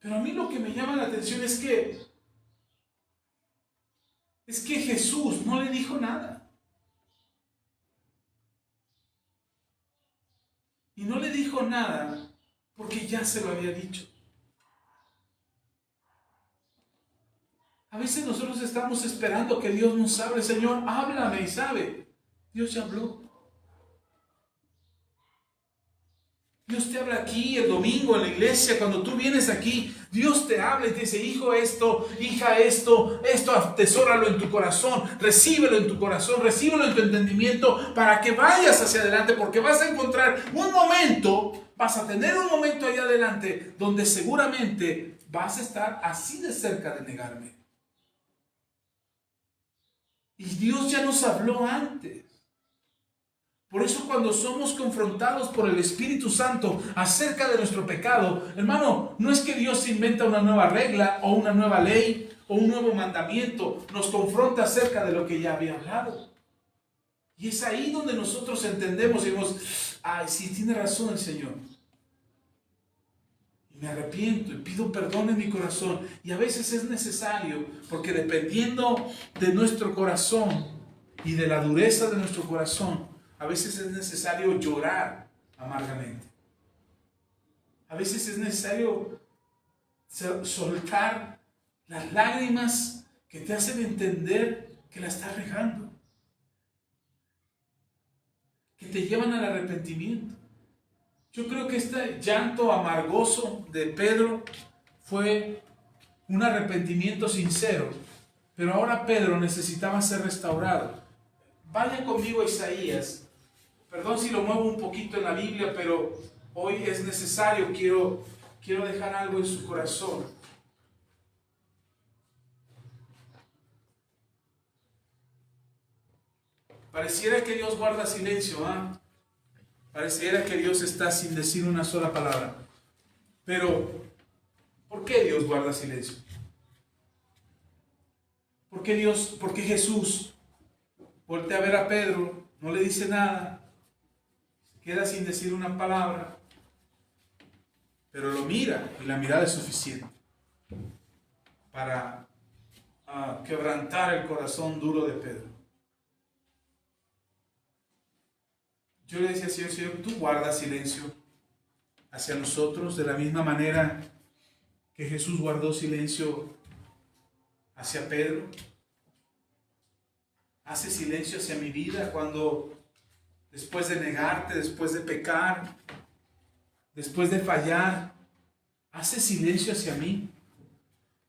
Pero a mí lo que me llama la atención es que Jesús no le dijo nada. Y no le dijo nada porque ya se lo había dicho. A veces nosotros estamos esperando que Dios nos hable. Señor, háblame, y sabe, Dios ya habló. Dios te habla aquí el domingo en la iglesia, cuando tú vienes aquí, Dios te habla y te dice, hijo esto, hija esto atesóralo en tu corazón, recíbelo en tu corazón, recíbelo en tu entendimiento para que vayas hacia adelante, porque vas a encontrar un momento, vas a tener un momento ahí adelante donde seguramente vas a estar así de cerca de negarme. Y Dios ya nos habló antes. Por eso cuando somos confrontados por el Espíritu Santo acerca de nuestro pecado, hermano, no es que Dios inventa una nueva regla o una nueva ley o un nuevo mandamiento, nos confronta acerca de lo que ya había hablado. Y es ahí donde nosotros entendemos y decimos, ay, sí, tiene razón el Señor. Y me arrepiento y pido perdón en mi corazón. Y a veces es necesario, porque dependiendo de nuestro corazón y de la dureza de nuestro corazón, a veces es necesario llorar amargamente. A veces es necesario soltar las lágrimas que te hacen entender que la estás regando, que te llevan al arrepentimiento. Yo creo que este llanto amargoso de Pedro fue un arrepentimiento sincero, pero ahora Pedro necesitaba ser restaurado. Vaya conmigo a Isaías. Perdón si lo muevo un poquito en la Biblia, pero hoy es necesario, quiero dejar algo en su corazón. Pareciera que Dios guarda silencio, ¿ah? Pareciera que Dios está sin decir una sola palabra. Pero, ¿por qué Dios guarda silencio? ¿Por qué Jesús voltea a ver a Pedro, no le dice nada? Queda sin decir una palabra, pero lo mira y la mirada es suficiente para quebrantar el corazón duro de Pedro. Yo le decía, Señor, tú guardas silencio hacia nosotros de la misma manera que Jesús guardó silencio hacia Pedro. Hace silencio hacia mi vida cuando después de negarte, después de pecar, después de fallar, hace silencio hacia mí.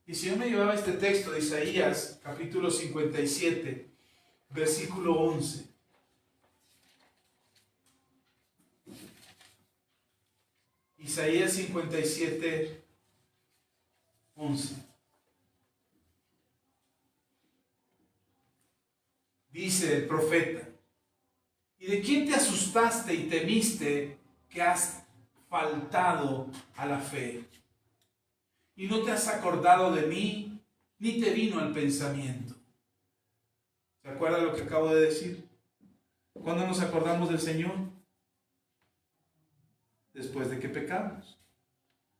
Y si yo me llevaba este texto de Isaías, capítulo 57, versículo 11. Isaías 57, 11. Dice el profeta: ¿y de quién te asustaste y temiste que has faltado a la fe? Y no te has acordado de mí, ni te vino al pensamiento. ¿Se acuerda lo que acabo de decir? ¿Cuándo nos acordamos del Señor? Después de que pecamos.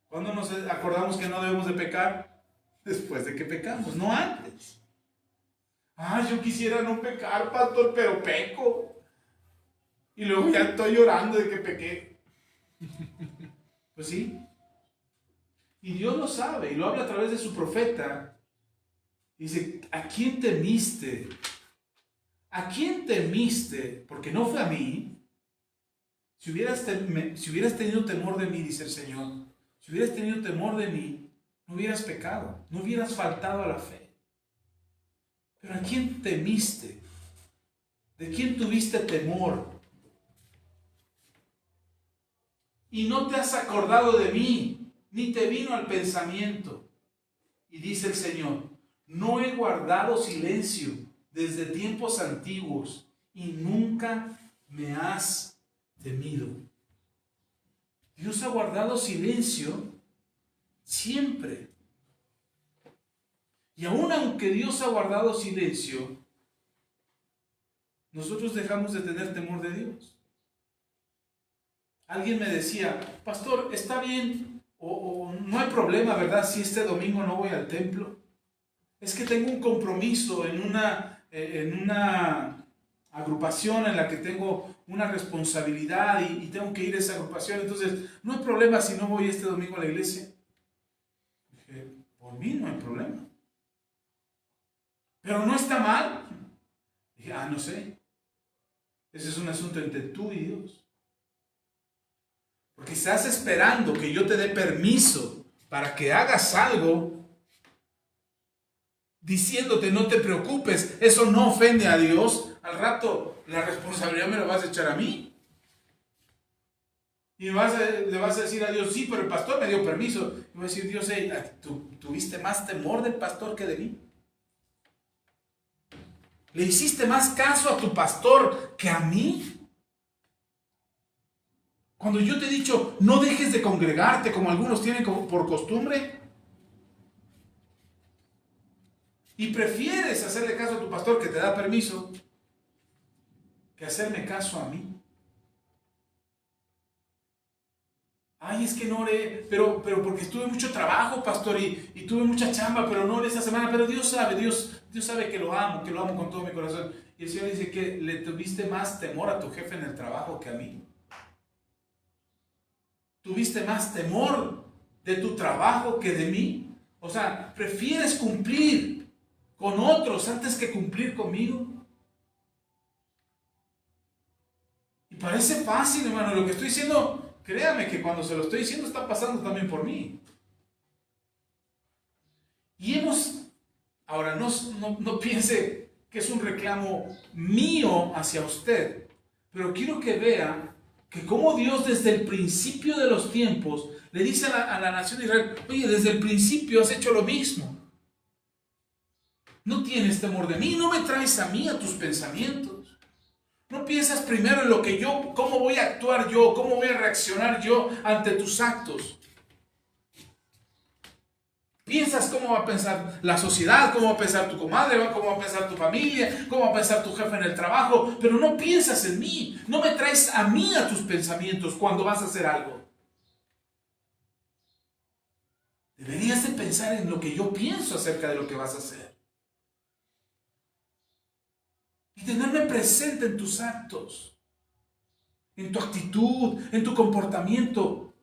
¿Cuándo nos acordamos que no debemos de pecar? Después de que pecamos, no antes. Yo quisiera no pecar, pastor, pero peco. Y luego ya estoy llorando de que pequé. Pues sí. Y Dios lo sabe y lo habla a través de su profeta. Dice: ¿a quién temiste? ¿A quién temiste? Porque no fue a mí. Si hubieras tenido temor de mí, dice el Señor, si hubieras tenido temor de mí, no hubieras pecado, no hubieras faltado a la fe. Pero ¿a quién temiste? ¿De quién tuviste temor? Y no te has acordado de mí, ni te vino al pensamiento. Y dice el Señor: no he guardado silencio desde tiempos antiguos y nunca me has temido. Dios ha guardado silencio siempre. Y aun aunque Dios ha guardado silencio, nosotros dejamos de tener temor de Dios. Alguien me decía: pastor, está bien, o no hay problema, ¿verdad?, si este domingo no voy al templo. Es que tengo un compromiso en una agrupación en la que tengo una responsabilidad y tengo que ir a esa agrupación, entonces no hay problema si no voy este domingo a la iglesia. Dije: por mí no hay problema. Pero no está mal. Dije: no sé. Ese es un asunto entre tú y Dios. Porque estás esperando que yo te dé permiso para que hagas algo, diciéndote no te preocupes, eso no ofende a Dios. Al rato la responsabilidad me la vas a echar a mí. Y le vas a decir a Dios: sí, pero el pastor me dio permiso. Y voy a decir: Dios, ¿tú tuviste más temor del pastor que de mí? ¿Le hiciste más caso a tu pastor que a mí? Cuando yo te he dicho: no dejes de congregarte como algunos tienen por costumbre, y prefieres hacerle caso a tu pastor que te da permiso que hacerme caso a mí. Es que no oré, pero porque tuve mucho trabajo, pastor, y tuve mucha chamba, pero no oré esta semana. Pero Dios sabe que lo amo con todo mi corazón. Y el Señor dice: que le tuviste más temor a tu jefe en el trabajo que a mí. ¿Tuviste más temor de tu trabajo que de mí? O sea, ¿prefieres cumplir con otros antes que cumplir conmigo? Y parece fácil, hermano, lo que estoy diciendo. Créame que cuando se lo estoy diciendo está pasando también por mí. Y ahora no piense que es un reclamo mío hacia usted, pero quiero que vea que como Dios desde el principio de los tiempos le dice a la nación de Israel: oye, desde el principio has hecho lo mismo. No tienes temor de mí, no me traes a mí a tus pensamientos. No piensas primero en lo que cómo voy a actuar yo, cómo voy a reaccionar yo ante tus actos. Piensas cómo va a pensar la sociedad, cómo va a pensar tu comadre, cómo va a pensar tu familia, cómo va a pensar tu jefe en el trabajo, pero no piensas en mí, no me traes a mí a tus pensamientos cuando vas a hacer algo. Deberías de pensar en lo que yo pienso acerca de lo que vas a hacer. Y tenerme presente en tus actos, en tu actitud, en tu comportamiento.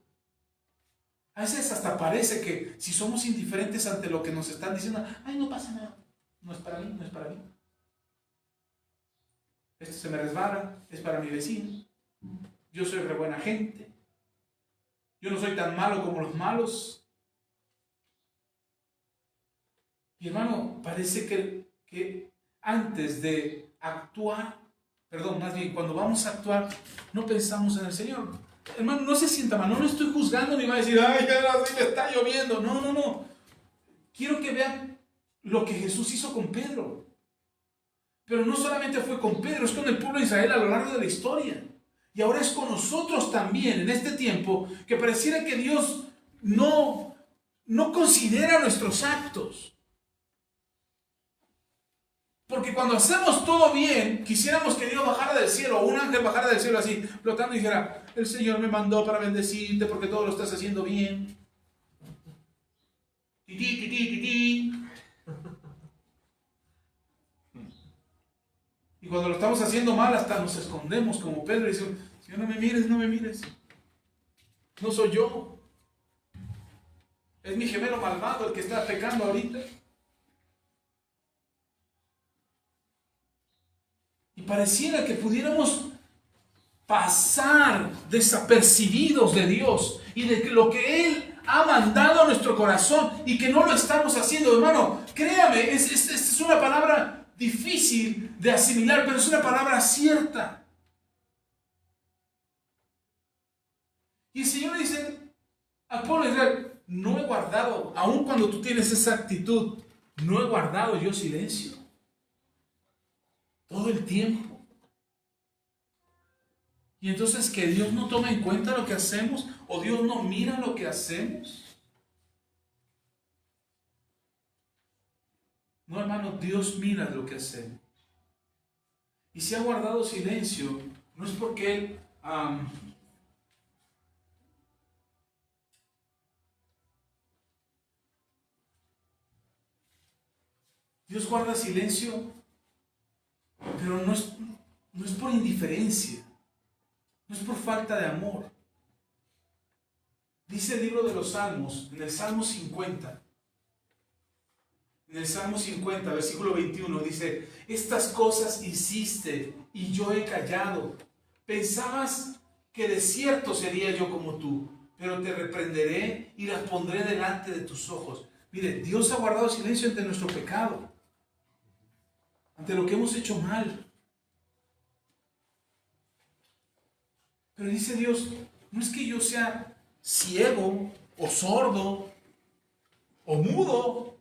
A veces hasta parece que si somos indiferentes ante lo que nos están diciendo: no pasa nada, no es para mí, no es para mí. Esto se me resbala, es para mi vecino. Yo soy re buena gente. Yo no soy tan malo como los malos. Y hermano, parece que antes de actuar, más bien cuando vamos a actuar, no pensamos en el Señor. Hermano, no se sienta mal, no estoy juzgando ni va a decir: ya sí me está lloviendo. No. quiero que vean lo que Jesús hizo con Pedro. Pero no solamente fue con Pedro, es con el pueblo de Israel a lo largo de la historia. Y ahora es con nosotros también en este tiempo que pareciera que Dios no considera nuestros actos. Porque cuando hacemos todo bien, quisiéramos que Dios bajara del cielo, o un ángel bajara del cielo así, flotando y dijera, el Señor me mandó para bendecirte porque todo lo estás haciendo bien. Tití, tití, tití. Y cuando lo estamos haciendo mal, hasta nos escondemos como Pedro y decimos, Señor, no me mires, no me mires. No soy yo. Es mi gemelo malvado el que está pecando ahorita. Y pareciera que pudiéramos pasar desapercibidos de Dios y de lo que Él ha mandado a nuestro corazón y que no lo estamos haciendo. Hermano, créame, es una palabra difícil de asimilar, pero es una palabra cierta. Y el Señor dice al pueblo de Israel, no he guardado, aun cuando tú tienes esa actitud, no he guardado yo silencio. Todo el tiempo. Y entonces que Dios no toma en cuenta lo que hacemos, o Dios no mira lo que hacemos. No, hermano, Dios mira lo que hacemos. Y si ha guardado silencio, no es porque Él Dios guarda silencio, pero no es por indiferencia, no es por falta de amor. Dice el libro de los Salmos, en el Salmo 50, versículo 21, dice, estas cosas hiciste y yo he callado. Pensabas que de cierto sería yo como tú, pero te reprenderé y las pondré delante de tus ojos. Mire, Dios ha guardado silencio ante nuestro pecado, ante lo que hemos hecho mal. Pero dice Dios, no es que yo sea ciego o sordo o mudo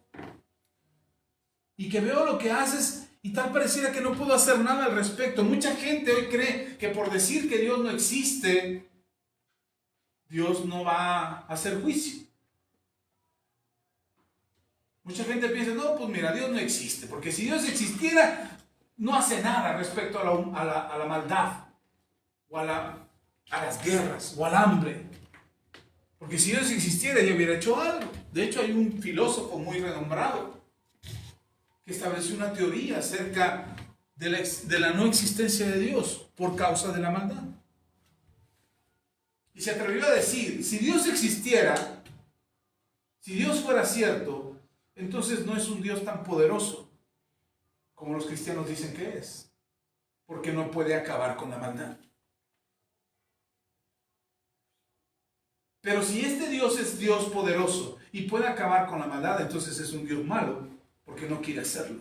y que veo lo que haces y tal pareciera que no puedo hacer nada al respecto. Mucha gente hoy cree que por decir que Dios no existe, Dios no va a hacer juicio. Mucha gente piensa, no, pues mira, Dios no existe, porque si Dios existiera, no hace nada respecto a la maldad, o a las guerras, o al hambre. Porque si Dios existiera, ya hubiera hecho algo. De hecho, hay un filósofo muy renombrado que estableció una teoría acerca de la no existencia de Dios por causa de la maldad. Y se atrevió a decir, si Dios existiera, si Dios fuera cierto, entonces no es un Dios tan poderoso como los cristianos dicen que es, porque no puede acabar con la maldad. Pero si este Dios es Dios poderoso y puede acabar con la maldad, entonces es un Dios malo, porque no quiere hacerlo.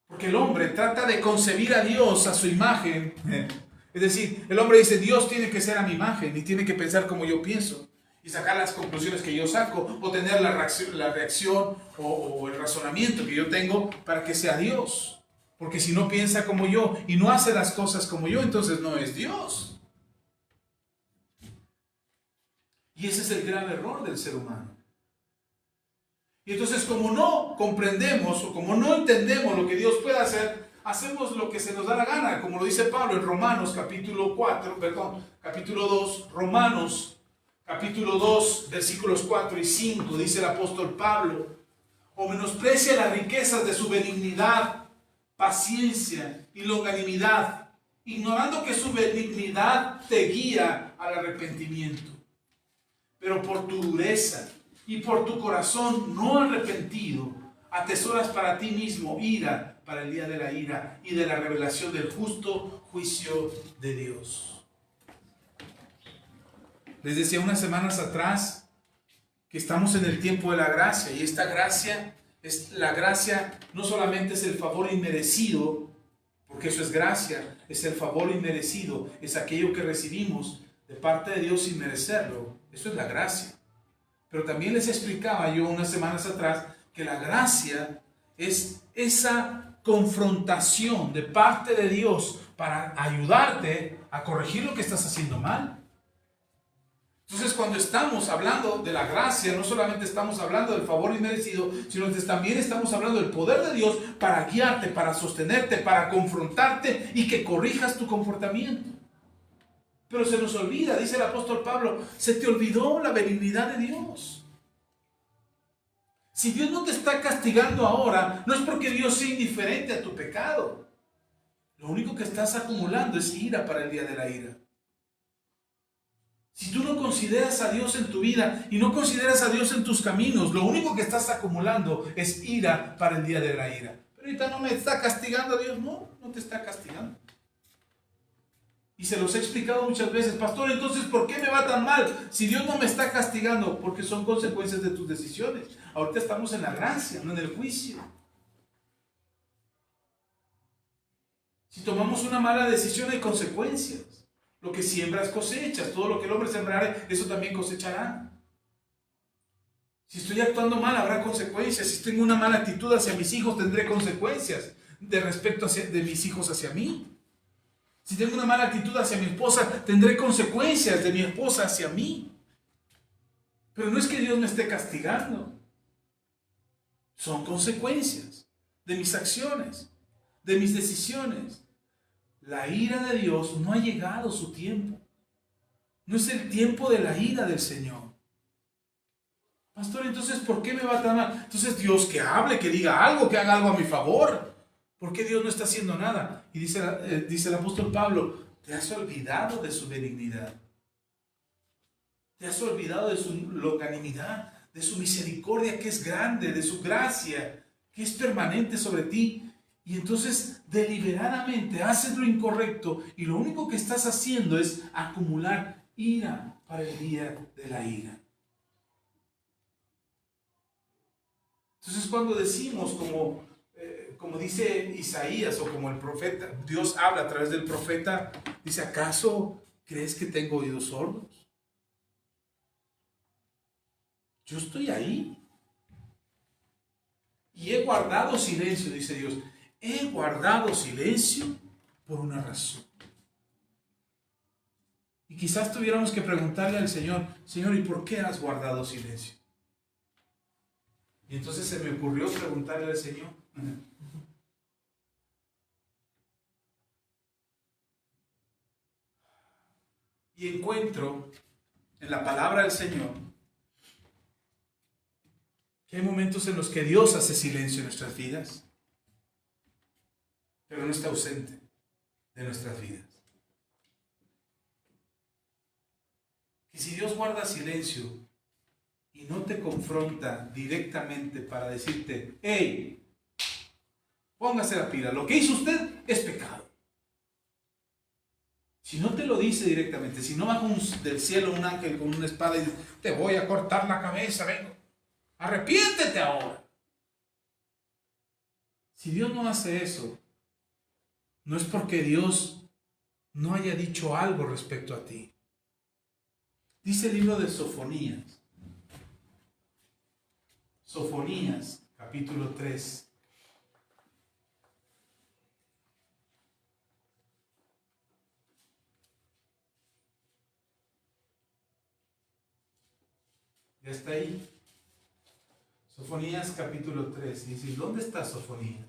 Porque el hombre trata de concebir a Dios a su imagen. Es decir, el hombre dice, Dios tiene que ser a mi imagen y tiene que pensar como yo pienso y sacar las conclusiones que yo saco o tener la reacción o el razonamiento que yo tengo para que sea Dios. Porque si no piensa como yo y no hace las cosas como yo, entonces no es Dios. Y ese es el gran error del ser humano. Y entonces como no comprendemos o como no entendemos lo que Dios puede hacer, hacemos lo que se nos da la gana, como lo dice Pablo en Romanos capítulo 2, Romanos capítulo 2, versículos 4 y 5, dice el apóstol Pablo, o menosprecia las riquezas de su benignidad, paciencia y longanimidad, ignorando que su benignidad te guía al arrepentimiento. Pero por tu dureza y por tu corazón no arrepentido, atesoras para ti mismo ira para el día de la ira y de la revelación del justo juicio de Dios. Les decía unas semanas atrás que estamos en el tiempo de la gracia, y esta gracia, la gracia no solamente es el favor inmerecido, porque eso es gracia, es el favor inmerecido, es aquello que recibimos de parte de Dios sin merecerlo. Eso es la gracia. Pero también les explicaba yo unas semanas atrás que la gracia es esa confrontación de parte de Dios para ayudarte a corregir lo que estás haciendo mal. Entonces, cuando estamos hablando de la gracia, no solamente estamos hablando del favor inmerecido, sino que también estamos hablando del poder de Dios para guiarte, para sostenerte, para confrontarte y que corrijas tu comportamiento. Pero se nos olvida, dice el apóstol Pablo, se te olvidó la benignidad de Dios. Si Dios no te está castigando ahora, no es porque Dios sea indiferente a tu pecado. Lo único que estás acumulando es ira para el día de la ira. Si tú no consideras a Dios en tu vida y no consideras a Dios en tus caminos, lo único que estás acumulando es ira para el día de la ira. Pero ahorita no me está castigando Dios. No, no te está castigando. Y se los he explicado muchas veces, pastor, entonces ¿por qué me va tan mal? Si Dios no me está castigando, porque son consecuencias de tus decisiones. Ahorita estamos en la gracia, no en el juicio. Si tomamos una mala decisión hay consecuencias. Lo que siembras cosechas, todo lo que el hombre sembrare, eso también cosechará. Si estoy actuando mal habrá consecuencias. Si tengo una mala actitud hacia mis hijos tendré consecuencias de respecto de mis hijos hacia mí. Si tengo una mala actitud hacia mi esposa, tendré consecuencias de mi esposa hacia mí. Pero no es que Dios me esté castigando. Son consecuencias de mis acciones, de mis decisiones. La ira de Dios no ha llegado su tiempo. No es el tiempo de la ira del Señor. Pastor, entonces, ¿por qué me va tan mal? Entonces, Dios que hable, que diga algo, que haga algo a mi favor. ¿Por qué Dios no está haciendo nada? Y dice el apóstol Pablo, te has olvidado de su benignidad. Te has olvidado de su longanimidad, de su misericordia que es grande, de su gracia que es permanente sobre ti. Y entonces deliberadamente haces lo incorrecto y lo único que estás haciendo es acumular ira para el día de la ira. Entonces cuando decimos como dice Isaías o como el profeta, Dios habla a través del profeta, dice, ¿acaso crees que tengo oídos sordos? Yo estoy ahí. Y he guardado silencio, dice Dios. He guardado silencio por una razón. Y quizás tuviéramos que preguntarle al Señor, Señor, ¿y por qué has guardado silencio? Y entonces se me ocurrió preguntarle al Señor. Y encuentro en la palabra del Señor que hay momentos en los que Dios hace silencio en nuestras vidas, pero no está ausente de nuestras vidas. Y si Dios guarda silencio y no te confronta directamente para decirte, hey, póngase la pila, lo que hizo usted es pecado. Si no te lo dice directamente, si no baja del cielo un ángel con una espada y dice, te voy a cortar la cabeza, vengo, arrepiéntete ahora. Si Dios no hace eso, no es porque Dios no haya dicho algo respecto a ti. Dice el libro de Sofonías. Sofonías, capítulo 3. Ya está ahí. Sofonías, capítulo 3. Dice, ¿dónde está Sofonías?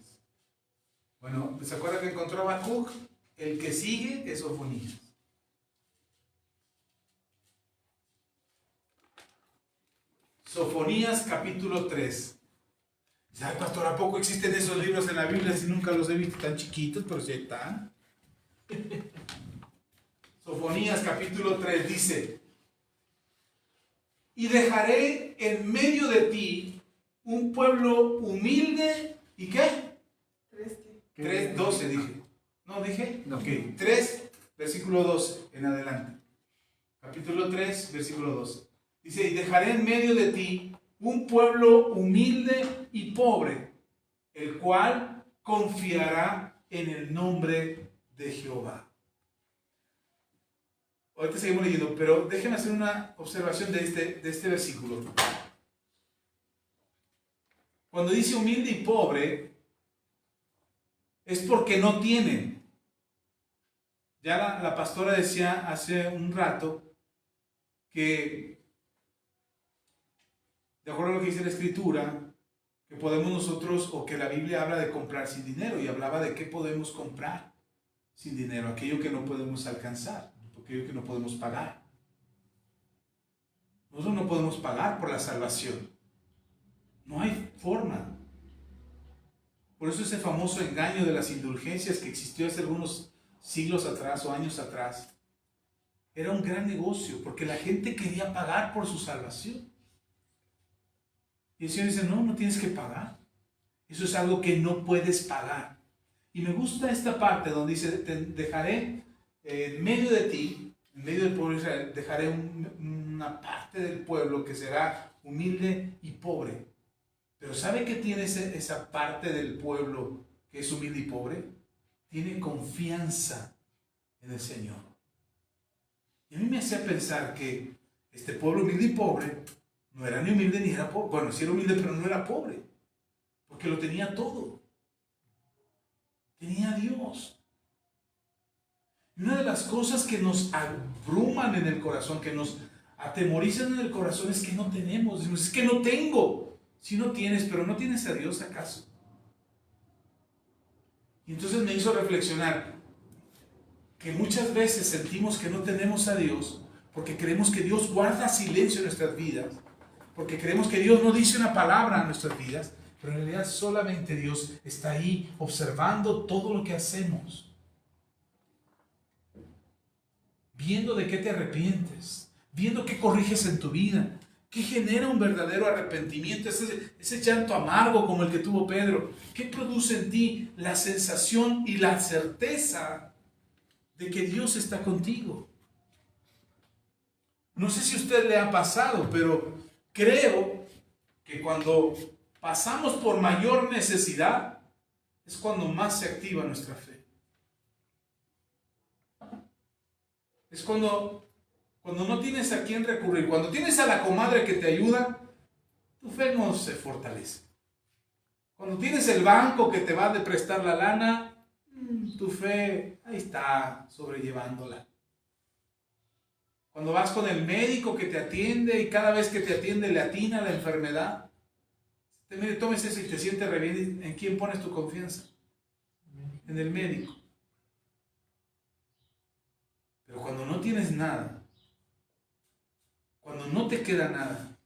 Bueno, ¿se acuerdan que encontró a Habacuc? El que sigue es Sofonías. Sofonías capítulo 3. ¿Sabe, pastor, a poco existen esos libros en la Biblia si nunca los he visto tan chiquitos, pero sí están? Sofonías capítulo 3 dice, y dejaré en medio de ti un pueblo humilde, ¿y qué? 3:12 dije. ¿No dije? No. Ok, 3, versículo 12 en adelante. Capítulo 3, versículo 12. Dice, y dejaré en medio de ti un pueblo humilde y pobre, el cual confiará en el nombre de Jehová. ahorita seguimos leyendo, pero déjenme hacer una observación de este versículo. Cuando dice humilde y pobre, es porque no tienen. Ya la pastora decía hace un rato que, de acuerdo a lo que dice la Escritura, que podemos nosotros, o que la Biblia habla de comprar sin dinero, y hablaba de qué podemos comprar sin dinero, aquello que no podemos alcanzar, aquello que no podemos pagar. Nosotros no podemos pagar por la salvación. No hay forma. Por eso ese famoso engaño de las indulgencias que existió hace algunos siglos atrás o años atrás, era un gran negocio, porque la gente quería pagar por su salvación. Y el Señor dice, no, no tienes que pagar. Eso es algo que no puedes pagar. Y me gusta esta parte donde dice, te dejaré en medio de ti, en medio del pueblo de Israel, dejaré una parte del pueblo que será humilde y pobre. Pero ¿sabe qué tiene esa parte del pueblo que es humilde y pobre? Tiene confianza en el Señor. Y a mí me hacía pensar que este pueblo humilde y pobre no era ni humilde ni era pobre. Bueno, sí era humilde, pero no era pobre, porque lo tenía todo. Tenía a Dios. Y una de las cosas que nos abruman en el corazón, que nos atemorizan en el corazón, es que no tenemos. Decimos, es que no tengo. Si no tienes, pero no tienes a Dios, ¿acaso? Y entonces me hizo reflexionar que muchas veces sentimos que no tenemos a Dios porque creemos que Dios guarda silencio en nuestras vidas, porque creemos que Dios no dice una palabra en nuestras vidas, pero en realidad solamente Dios está ahí observando todo lo que hacemos, viendo de qué te arrepientes, viendo qué corriges en tu vida, qué genera un verdadero arrepentimiento, ese llanto amargo como el que tuvo Pedro, qué produce en ti la sensación y la certeza de que Dios está contigo. No sé si a usted le ha pasado, pero creo que cuando pasamos por mayor necesidad es cuando más se activa nuestra fe. Es cuando no tienes a quién recurrir, cuando tienes a la comadre que te ayuda, tu fe no se fortalece. Cuando tienes el banco que te va a prestar la lana, tu fe ahí está sobrellevándola. Cuando vas con el médico que te atiende y cada vez que te atiende le atina la enfermedad, mire, tomes eso y te sientes re bien. ¿En quién pones tu confianza? En el médico. Pero cuando no tienes nada, cuando no te queda nada,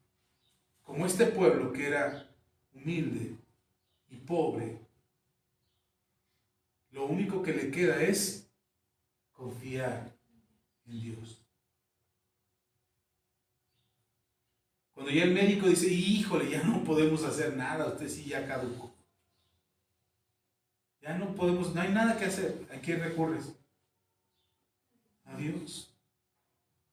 como este pueblo que era humilde y pobre, lo único que le queda es confiar en Dios. Cuando ya el médico dice, híjole, ya no podemos hacer nada, usted sí ya caducó. Ya no podemos, no hay nada que hacer. ¿A quién recurres? A Dios.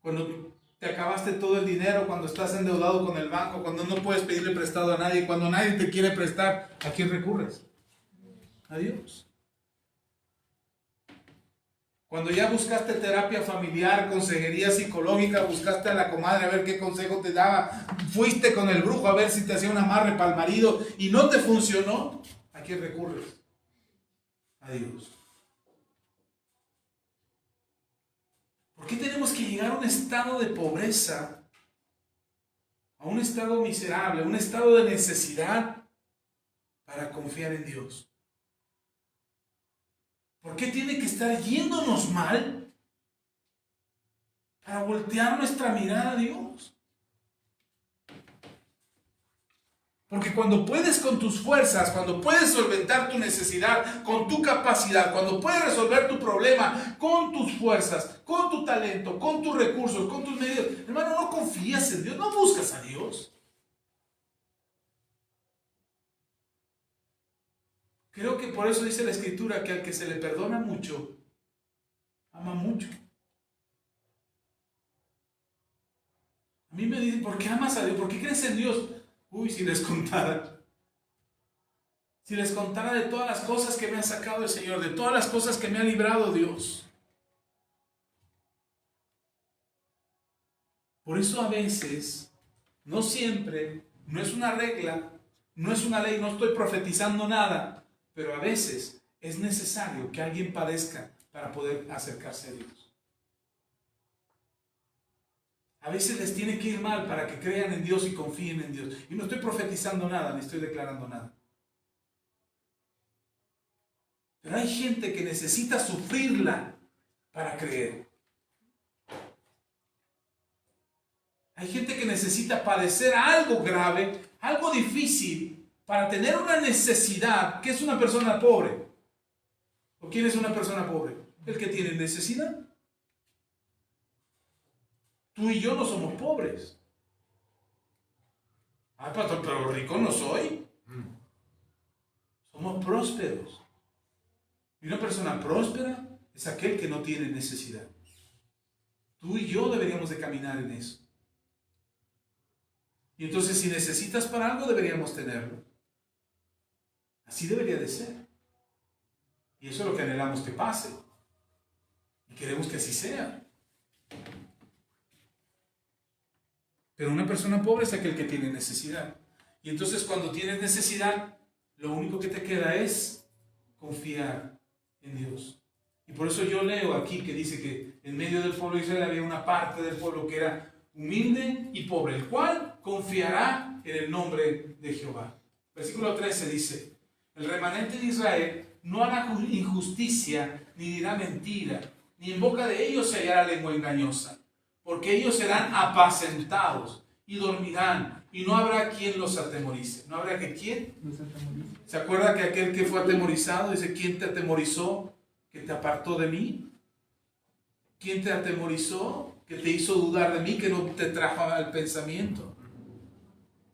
Cuando te acabaste todo el dinero, cuando estás endeudado con el banco, cuando no puedes pedirle prestado a nadie, cuando nadie te quiere prestar, ¿a quién recurres? A Dios. Cuando ya buscaste terapia familiar, consejería psicológica, buscaste a la comadre a ver qué consejo te daba, fuiste con el brujo a ver si te hacía un amarre para el marido y no te funcionó, ¿a quién recurres? A Dios. ¿Por qué tenemos que llegar a un estado de pobreza, a un estado miserable, a un estado de necesidad para confiar en Dios? ¿Por qué tiene que estar yéndonos mal para voltear nuestra mirada a Dios? Porque cuando puedes con tus fuerzas, cuando puedes solventar tu necesidad con tu capacidad, cuando puedes resolver tu problema con tus fuerzas, con tu talento, con tus recursos, con tus medios, hermano, no confías en Dios, no buscas a Dios. Creo que por eso dice la Escritura que al que se le perdona mucho, ama mucho. A mí me dicen, ¿por qué amas a Dios? ¿Por qué crees en Dios? Uy, si les contara. Si les contara de todas las cosas que me ha sacado el Señor, de todas las cosas que me ha librado Dios. Por eso a veces, no siempre, no es una regla, no es una ley, no estoy profetizando nada, pero a veces es necesario que alguien padezca para poder acercarse a Dios. A veces les tiene que ir mal para que crean en Dios y confíen en Dios. Y no estoy profetizando nada, ni estoy declarando nada. Pero hay gente que necesita sufrirla para creer. Hay gente que necesita padecer algo grave, algo difícil, para tener una necesidad. ¿Qué es una persona pobre? ¿O quién es una persona pobre? El que tiene necesidad. Tú y yo no somos pobres. Ah, pastor, pero rico no soy. Somos prósperos. Y una persona próspera es aquel que no tiene necesidad. Tú y yo deberíamos de caminar en eso. Y entonces si necesitas para algo deberíamos tenerlo. Así debería de ser. Y eso es lo que anhelamos que pase. Y queremos que así sea. Pero una persona pobre es aquel que tiene necesidad. Y entonces cuando tienes necesidad, lo único que te queda es confiar en Dios. Y por eso yo leo aquí que dice que en medio del pueblo de Israel había una parte del pueblo que era humilde y pobre, el cual confiará en el nombre de Jehová. Versículo 13 dice: el remanente de Israel no hará injusticia ni dirá mentira, ni en boca de ellos se hallará lengua engañosa, porque ellos serán apacentados y dormirán, y no habrá quien los atemorice. ¿No habrá que quién? ¿Se acuerda que aquel que fue atemorizado dice: ¿quién te atemorizó que te apartó de mí? ¿Quién te atemorizó que te hizo dudar de mí, que no te trajo al pensamiento?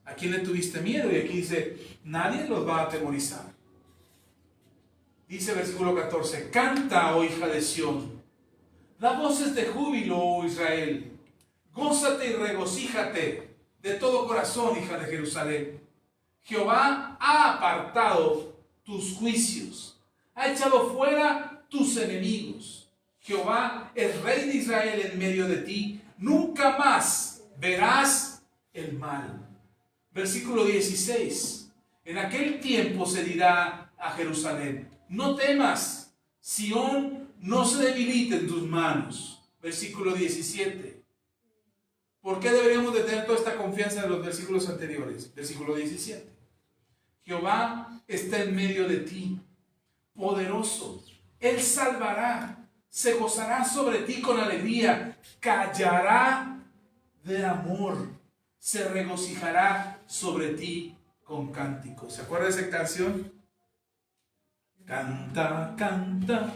¿A quién le tuviste miedo? Y aquí dice: nadie los va a atemorizar. Dice versículo 14: canta, oh hija de Sión, da voces de júbilo, oh Israel, gózate y regocíjate de todo corazón, hija de Jerusalén. Jehová ha apartado tus juicios, ha echado fuera tus enemigos. Jehová es rey de Israel en medio de ti, nunca más verás el mal. Versículo 16: en aquel tiempo se dirá a Jerusalén: no temas, Sión no se debilite en tus manos. Versículo 17. ¿Por qué deberíamos de tener toda esta confianza de los versículos anteriores? Versículo 17. Jehová está en medio de ti, poderoso. Él salvará, se gozará sobre ti con alegría, callará de amor, se regocijará sobre ti con cánticos. ¿Se acuerda de esa canción? Canta, canta,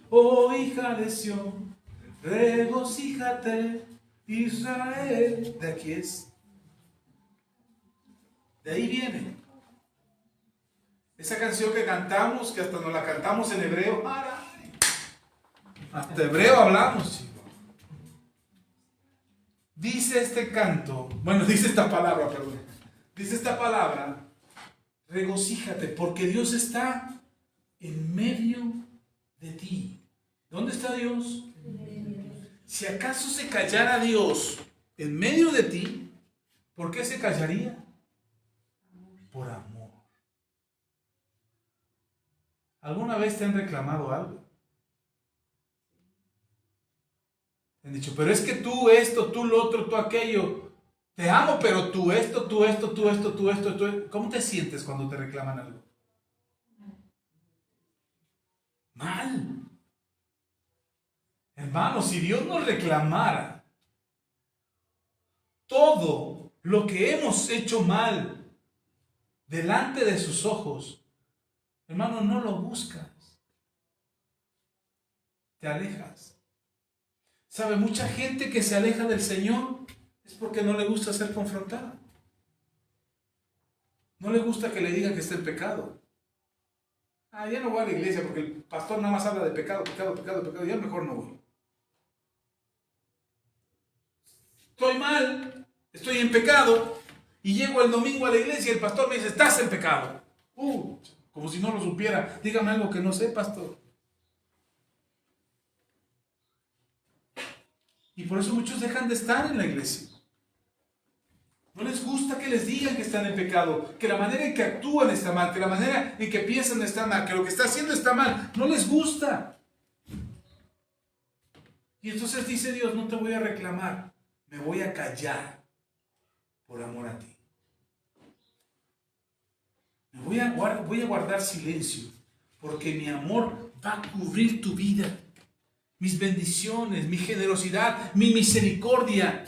oh hija de Sión, regocíjate, Israel. De aquí es. De ahí viene. Esa canción que cantamos, que hasta nos la cantamos en hebreo. Hasta hebreo hablamos, chicos. Dice este canto, dice esta palabra, perdón. Dice esta palabra: regocíjate, porque Dios está en medio de ti. ¿Dónde está Dios? Si acaso se callara Dios en medio de ti, ¿por qué se callaría? Por amor. ¿Alguna vez te han reclamado algo? Te han dicho: pero es que tú esto, tú lo otro, tú aquello. Te amo, pero tú esto, tú esto, tú esto, tú esto, tú esto. ¿Cómo te sientes cuando te reclaman algo? Mal. Hermano, si Dios nos reclamara todo lo que hemos hecho mal delante de sus ojos, hermano, no lo buscas. Te alejas. ¿Sabe? Mucha gente que se aleja del Señor es porque no le gusta ser confrontada. No le gusta que le digan que está en pecado. Ya no voy a la iglesia porque el pastor nada más habla de pecado, pecado, pecado, pecado. Ya mejor no voy. Estoy mal, estoy en pecado, y llego el domingo a la iglesia y el pastor me dice: estás en pecado. Como si no lo supiera. Dígame algo que no sé, pastor. Y por eso muchos dejan de estar en la iglesia. No les gusta que les digan que están en pecado, que la manera en que actúan está mal, que la manera en que piensan está mal, que lo que está haciendo está mal. No les gusta. Y entonces dice Dios, no te voy a reclamar, me voy a callar por amor a ti. Voy a guardar silencio, porque mi amor va a cubrir tu vida. Mis bendiciones, mi generosidad, mi misericordia.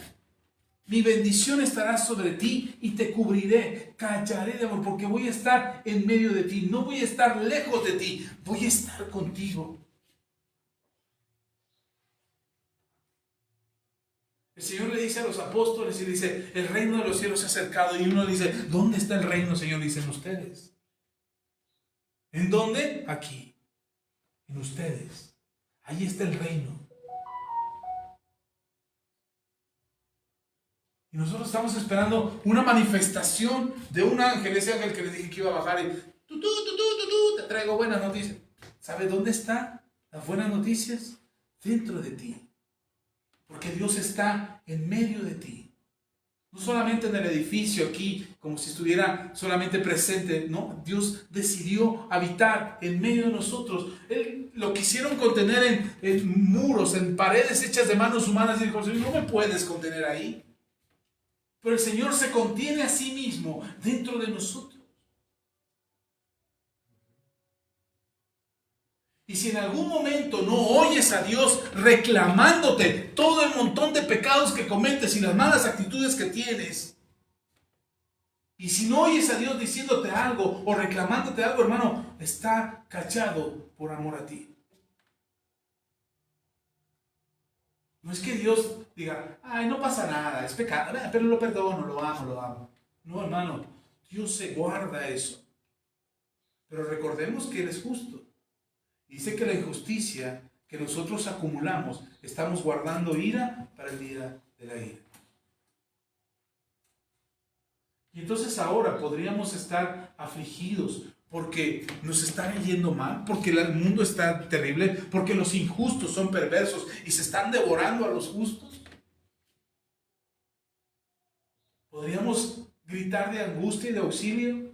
Mi bendición estará sobre ti y te cubriré. Callaré de amor, porque voy a estar en medio de ti. No voy a estar lejos de ti, voy a estar contigo. El Señor le dice a los apóstoles y le dice, el reino de los cielos se ha acercado. Y uno dice, ¿dónde está el reino, Señor? Dicen ustedes. ¿En dónde? Aquí. En ustedes. Ahí está el reino. Y nosotros estamos esperando una manifestación de un ángel, ese ángel que les dije que iba a bajar y te traigo buenas noticias. ¿Sabe dónde están las buenas noticias? Dentro de ti. Porque Dios está en medio de ti. No solamente en el edificio aquí, como si estuviera solamente presente. No, Dios decidió habitar en medio de nosotros. Él lo quisieron contener en muros, en paredes hechas de manos humanas. Y dijo, no me puedes contener ahí. Pero el Señor se contiene a sí mismo dentro de nosotros. Y si en algún momento no oyes a Dios reclamándote todo el montón de pecados que cometes y las malas actitudes que tienes, y si no oyes a Dios diciéndote algo o reclamándote algo, hermano, está callado por amor a ti. No es que Dios diga, ay, no pasa nada, es pecado, pero lo perdono, lo amo. No, hermano, Dios se guarda eso. Pero recordemos que Él es justo. Dice que la injusticia que nosotros acumulamos, estamos guardando ira para el día de la ira. Y entonces ahora podríamos estar afligidos porque nos está yendo mal, porque el mundo está terrible, porque los injustos son perversos y se están devorando a los justos. ¿Podríamos gritar de angustia y de auxilio?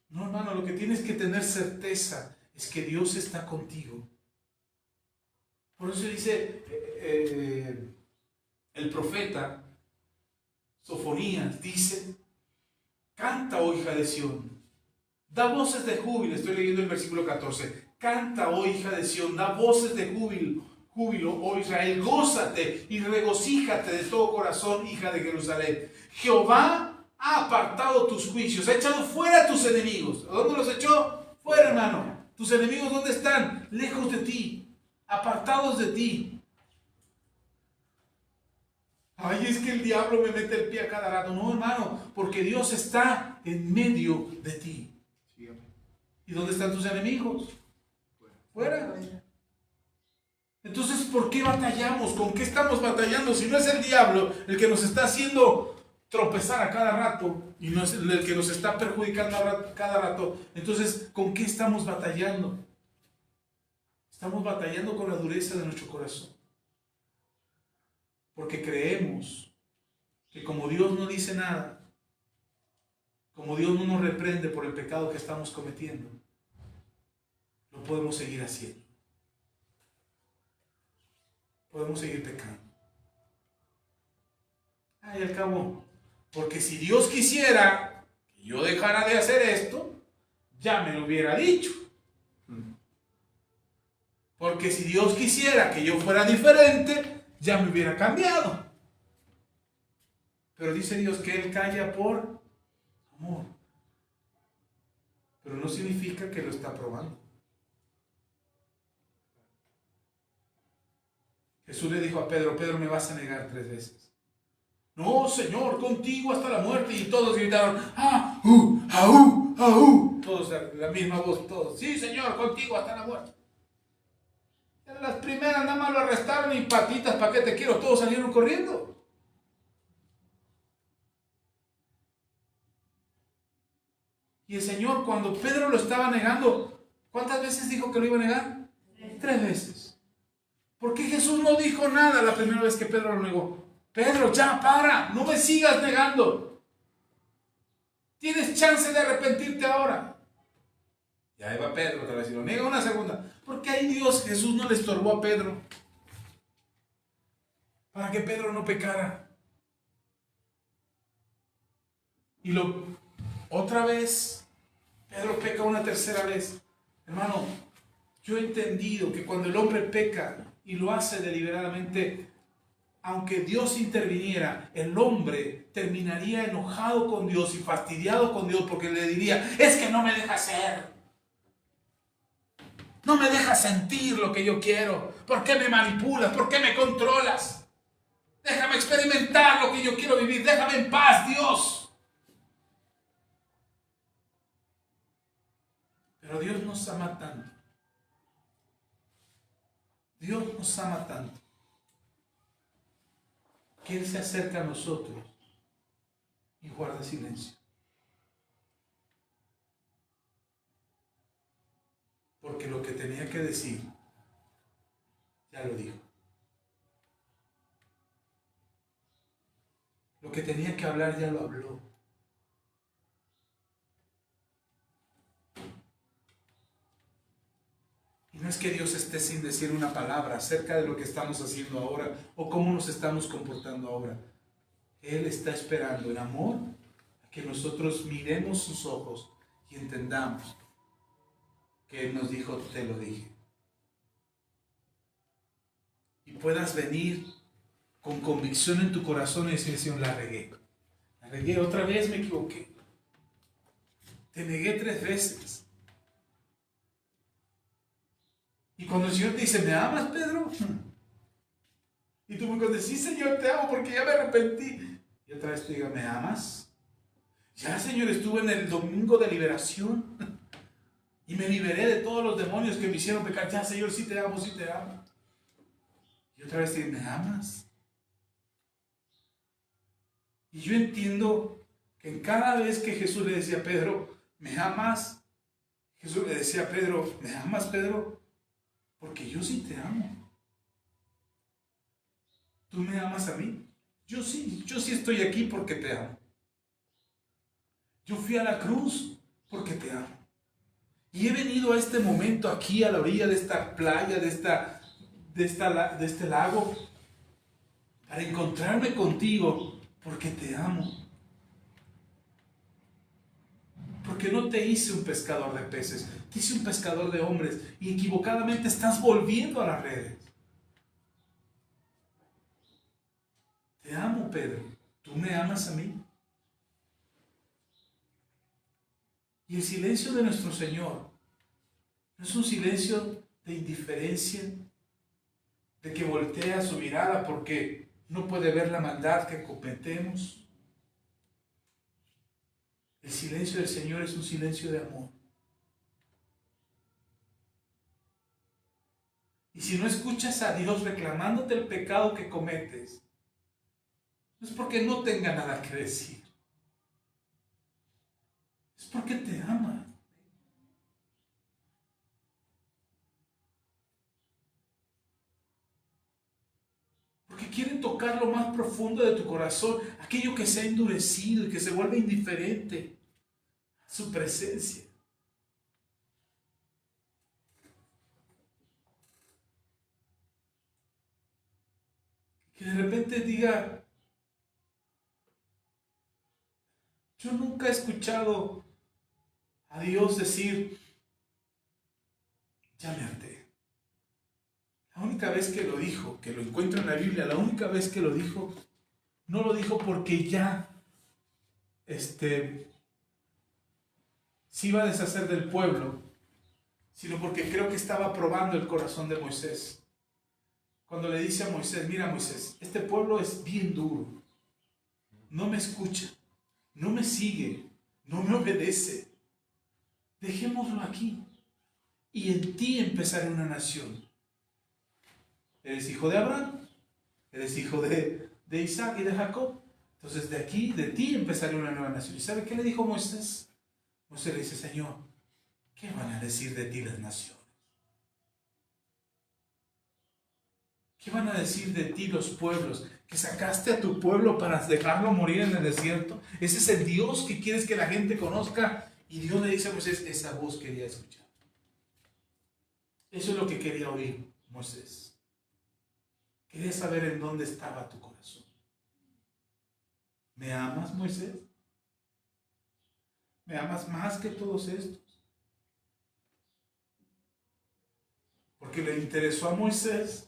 No, hermano, lo que tienes que tener certeza es que Dios está contigo. Por eso dice el profeta Sofonías, dice, canta, oh hija de Sión, da voces de júbilo. Estoy leyendo el versículo 14. Canta, oh hija de Sión, da voces de júbilo, oh Israel, gózate y regocíjate de todo corazón, hija de Jerusalén. Jehová ha apartado tus juicios, ha echado fuera a tus enemigos. ¿A dónde los echó? Fuera, hermano. ¿Tus enemigos dónde están? Lejos de ti, apartados de ti. Ay, es que el diablo me mete el pie a cada rato. No, hermano, porque Dios está en medio de ti. ¿Y dónde están tus enemigos? Fuera. Entonces, ¿por qué batallamos? ¿Con qué estamos batallando? Si no es el diablo el que nos está haciendo tropezar a cada rato y no es el que nos está perjudicando a cada rato, entonces, ¿con qué estamos batallando? Estamos batallando con la dureza de nuestro corazón. Porque creemos que como Dios no dice nada, como Dios no nos reprende por el pecado que estamos cometiendo, lo podemos seguir haciendo. Podemos seguir pecando. Y al cabo, porque si Dios quisiera que yo dejara de hacer esto, ya me lo hubiera dicho. Porque si Dios quisiera que yo fuera diferente, ya me hubiera cambiado. Pero dice Dios que Él calla por amor. Pero no significa que lo está probando. Jesús le dijo a Pedro, Pedro, me vas a negar 3 veces. No, Señor, contigo hasta la muerte. Y todos gritaron, todos la misma voz, todos. Sí, Señor, contigo hasta la muerte. En las primeras nada más lo arrestaron y patitas, ¿para qué te quiero? Todos salieron corriendo. Y el Señor, cuando Pedro lo estaba negando, ¿cuántas veces dijo que lo iba a negar? 3 veces. ¿Por qué Jesús no dijo nada la primera vez que Pedro lo negó? Pedro, ya para, no me sigas negando. Tienes chance de arrepentirte ahora. Y ahí va Pedro otra vez y lo niega una segunda. Porque ahí Jesús no le estorbó a Pedro. Para que Pedro no pecara. Y otra vez, Pedro peca una tercera vez. Hermano, yo he entendido que cuando el hombre peca y lo hace deliberadamente, aunque Dios interviniera, el hombre terminaría enojado con Dios y fastidiado con Dios porque le diría, es que no me deja ser. No me dejas sentir lo que yo quiero. ¿Por qué me manipulas? ¿Por qué me controlas? Déjame experimentar lo que yo quiero vivir. Déjame en paz, Dios. Pero Dios nos ama tanto. Dios nos ama tanto. Que Él se acerca a nosotros y guarda silencio. Porque lo que tenía que decir, ya lo dijo. Lo que tenía que hablar, ya lo habló. Y no es que Dios esté sin decir una palabra acerca de lo que estamos haciendo ahora o cómo nos estamos comportando ahora. Él está esperando en amor a que nosotros miremos sus ojos y entendamos que Él nos dijo, te lo dije. Y puedas venir con convicción en tu corazón y decir, Señor, la regué. La regué, otra vez me equivoqué. Te negué 3 veces. Y cuando el Señor te dice, ¿me amas, Pedro? Y tú me contestas, sí, Señor, te amo porque ya me arrepentí. Y otra vez te diga, ¿me amas? Ya, Señor, estuve en el domingo de liberación. Y me liberé de todos los demonios que me hicieron pecar. Ya, Señor, sí te amo, sí te amo. Y otra vez te digo, ¿me amas? Y yo entiendo que en cada vez que Jesús le decía a Pedro, ¿me amas? Jesús le decía a Pedro, ¿me amas, Pedro? Porque yo sí te amo. ¿Tú me amas a mí? Yo sí estoy aquí porque te amo. Yo fui a la cruz porque te amo. Y he venido a este momento aquí a la orilla de esta playa, de este lago, para encontrarme contigo porque te amo. Porque no te hice un pescador de peces, te hice un pescador de hombres y equivocadamente estás volviendo a las redes. Te amo, Pedro. ¿Tú me amas a mí? Y el silencio de nuestro Señor no es un silencio de indiferencia, de que voltea su mirada porque no puede ver la maldad que cometemos. El silencio del Señor es un silencio de amor. Y si no escuchas a Dios reclamándote el pecado que cometes, no es porque no tenga nada que decir. Es porque te ama. Porque quiere tocar lo más profundo de tu corazón, aquello que se ha endurecido y que se vuelve indiferente a su presencia. Que de repente diga, yo nunca he escuchado a Dios decir, ya me harté. La única vez que lo dijo, que lo encuentro en la Biblia, la única vez que lo dijo, no lo dijo porque ya se iba a deshacer del pueblo, sino porque creo que estaba probando el corazón de Moisés. Cuando le dice a Moisés, mira Moisés, este pueblo es bien duro, no me escucha, no me sigue, no me obedece. Dejémoslo aquí y en ti empezaré una nación. Eres hijo de Abraham, eres hijo de Isaac y de Jacob. Entonces de aquí, de ti empezaré una nueva nación. ¿Y sabe qué le dijo Moisés? Moisés le dice, Señor, ¿qué van a decir de ti las naciones? ¿Qué van a decir de ti los pueblos? ¿Que sacaste a tu pueblo para dejarlo morir en el desierto? Ese es el Dios que quieres que la gente conozca. Y Dios le dice a Moisés, esa voz quería escuchar. Eso es lo que quería oír Moisés. Quería saber en dónde estaba tu corazón. ¿Me amas, Moisés? ¿Me amas más que todos estos? Porque le interesó a Moisés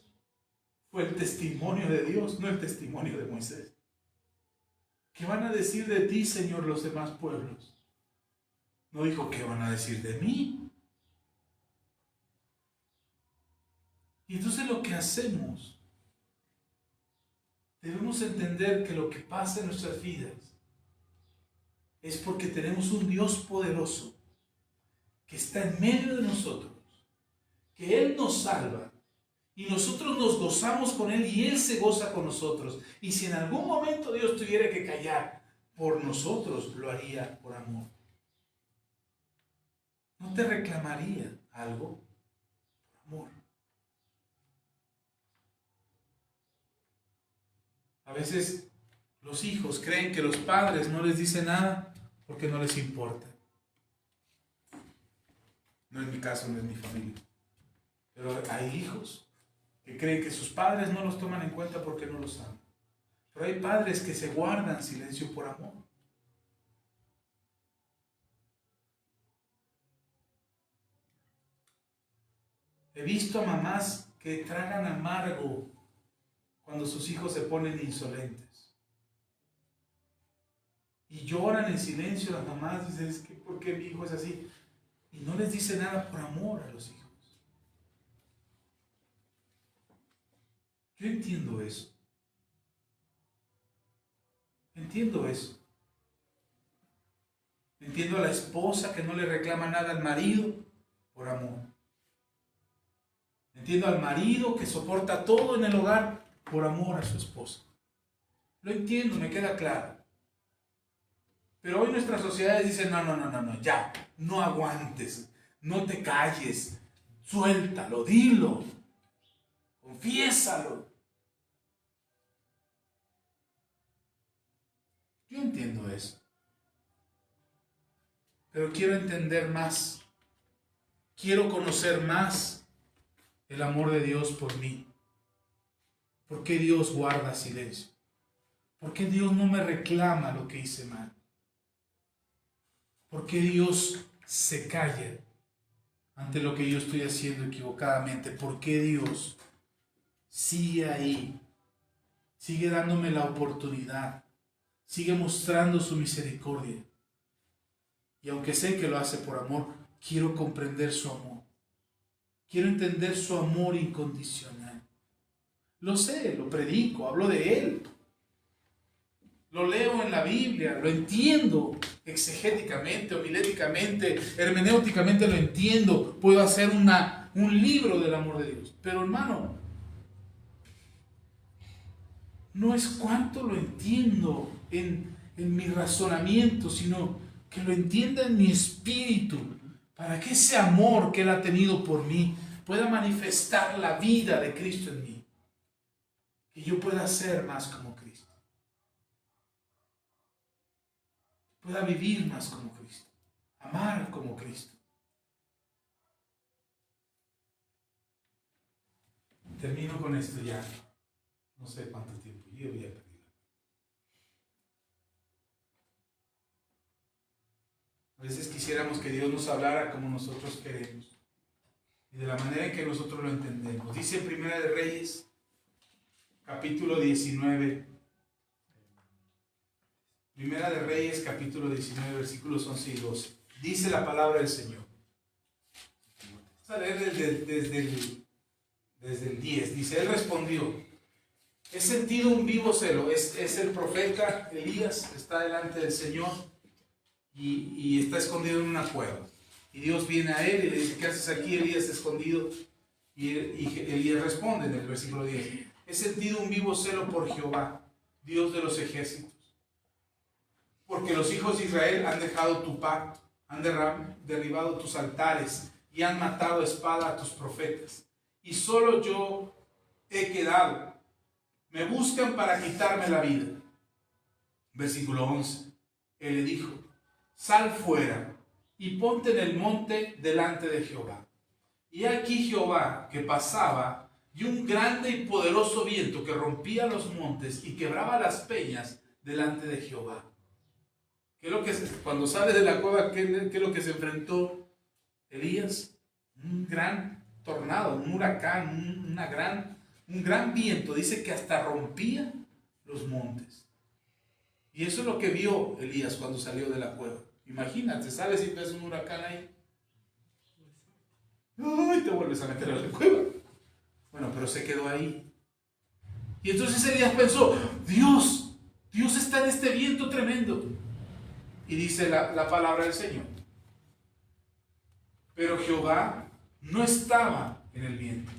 fue el testimonio de Dios, no el testimonio de Moisés. ¿Qué van a decir de ti, Señor, los demás pueblos? No dijo, ¿qué van a decir de mí? Y entonces lo que hacemos, debemos entender que lo que pasa en nuestras vidas es porque tenemos un Dios poderoso que está en medio de nosotros, que Él nos salva y nosotros nos gozamos con Él y Él se goza con nosotros. Y si en algún momento Dios tuviera que callar por nosotros, lo haría por amor. ¿No te reclamaría algo? Por amor. A veces los hijos creen que los padres no les dicen nada porque no les importa. No es mi caso, no es mi familia. Pero hay hijos que creen que sus padres no los toman en cuenta porque no los aman. Pero hay padres que se guardan silencio por amor. He visto a mamás que tragan amargo cuando sus hijos se ponen insolentes. Y lloran en silencio las mamás, dicen, es que ¿por qué mi hijo es así? Y no les dice nada por amor a los hijos. Yo entiendo eso. Entiendo eso. Entiendo a la esposa que no le reclama nada al marido por amor. Entiendo al marido que soporta todo en el hogar por amor a su esposa. Lo entiendo, me queda claro. Pero hoy nuestras sociedades dicen, no, ya, no aguantes, no te calles, suéltalo, dilo, confiésalo. Yo entiendo eso. Pero quiero entender más. Quiero conocer más el amor de Dios por mí. ¿Por qué Dios guarda silencio? ¿Por qué Dios no me reclama lo que hice mal? ¿Por qué Dios se calla ante lo que yo estoy haciendo equivocadamente? ¿Por qué Dios sigue ahí? Sigue dándome la oportunidad. Sigue mostrando su misericordia. Y aunque sé que lo hace por amor, quiero comprender su amor. Quiero entender su amor incondicional. Lo sé, lo predico, hablo de Él. Lo leo en la Biblia, lo entiendo exegéticamente, homiléticamente, hermenéuticamente lo entiendo. Puedo hacer un libro del amor de Dios. Pero hermano, no es cuánto lo entiendo en mi razonamiento, sino que lo entienda en mi espíritu, para que ese amor que Él ha tenido por mí pueda manifestar la vida de Cristo en mí. Que yo pueda ser más como Cristo. Pueda vivir más como Cristo. Amar como Cristo. Termino con esto ya. No sé cuánto tiempo. Yo voy a perder. A veces quisiéramos que Dios nos hablara como nosotros queremos. Y de la manera en que nosotros lo entendemos. Dice Primera de Reyes, capítulo 19. Primera de Reyes, capítulo 19, versículos 11 y 12. Dice la palabra del Señor. Vamos a leer desde el 10. Dice, Él respondió, he sentido un vivo celo. Es el profeta Elías, está delante del Señor y está escondido en una cueva. Y Dios viene a él y le dice, ¿qué haces aquí, Elías, escondido? Y Elías responde en el versículo 10, he sentido un vivo celo por Jehová, Dios de los ejércitos. Porque los hijos de Israel han dejado tu pacto, han derribado tus altares y han matado a espada a tus profetas. Y solo yo he quedado. Me buscan para quitarme la vida. Versículo 11. Él le dijo, sal fuera y ponte en el monte delante de Jehová. Y aquí Jehová que pasaba, y un grande y poderoso viento que rompía los montes y quebraba las peñas delante de Jehová. ¿Qué es lo que cuando sale de la cueva, qué es lo que se enfrentó Elías? Un gran tornado, un huracán, un gran viento. Dice que hasta rompía los montes. Y eso es lo que vio Elías cuando salió de la cueva. Imagínate, sales y ves un huracán ahí. ¡Ay! Te vuelves a meter a la cueva. Bueno, pero se quedó ahí. Y entonces Elías pensó, Dios está en este viento tremendo. Y dice la palabra del Señor. Pero Jehová no estaba en el viento.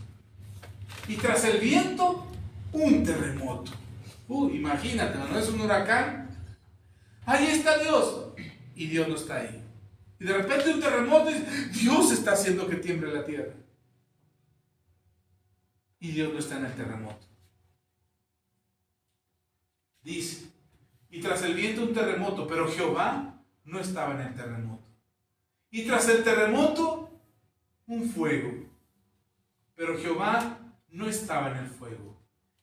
Y tras el viento, un terremoto. Imagínate, ¿no es un huracán? Ahí está Dios. Y Dios no está ahí. Y de repente un terremoto y Dios está haciendo que tiemble la tierra. Y Dios no está en el terremoto. Dice, y tras el viento un terremoto, pero Jehová no estaba en el terremoto. Y tras el terremoto, un fuego. Pero Jehová no estaba en el fuego.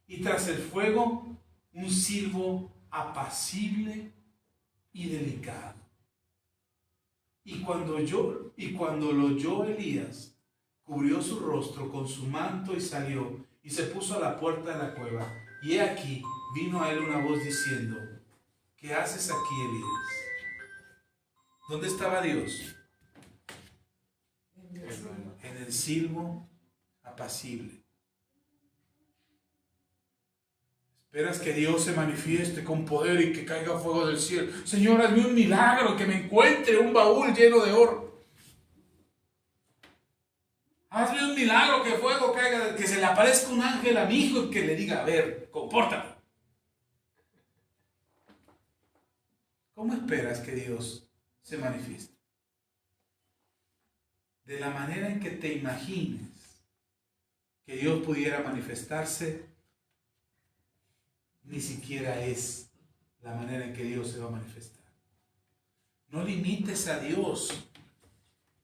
Y tras el fuego, un silbo apacible y delicado. Y cuando lo oyó Elías, cubrió su rostro con su manto y salió, y se puso a la puerta de la cueva. Y he aquí, vino a él una voz diciendo, ¿qué haces aquí, Elías? ¿Dónde estaba Dios? En el silbo apacible. Esperas que Dios se manifieste con poder y que caiga fuego del cielo. Señor, hazme un milagro, que me encuentre un baúl lleno de oro. Hazme un milagro, que fuego caiga, que se le aparezca un ángel a mi hijo y que le diga, a ver, compórtate. ¿Cómo esperas que Dios se manifieste? De la manera en que te imagines que Dios pudiera manifestarse, ni siquiera es la manera en que Dios se va a manifestar. No limites a Dios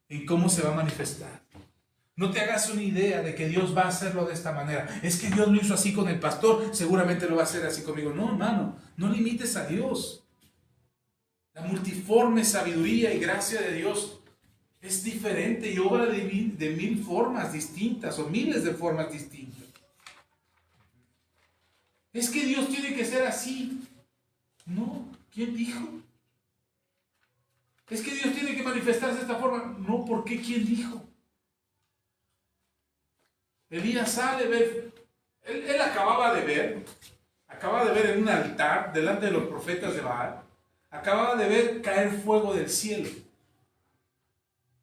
en cómo se va a manifestar. No te hagas una idea de que Dios va a hacerlo de esta manera. Es que Dios lo hizo así con el pastor, seguramente lo va a hacer así conmigo. No, hermano, no limites a Dios. La multiforme sabiduría y gracia de Dios es diferente y obra de mil formas distintas o miles de formas distintas. Es que Dios tiene que ser así. No, ¿quién dijo? Es que Dios tiene que manifestarse de esta forma. No, ¿por qué? ¿Quién dijo? Elías sale, él acababa de ver en un altar delante de los profetas de Baal, acababa de ver caer fuego del cielo,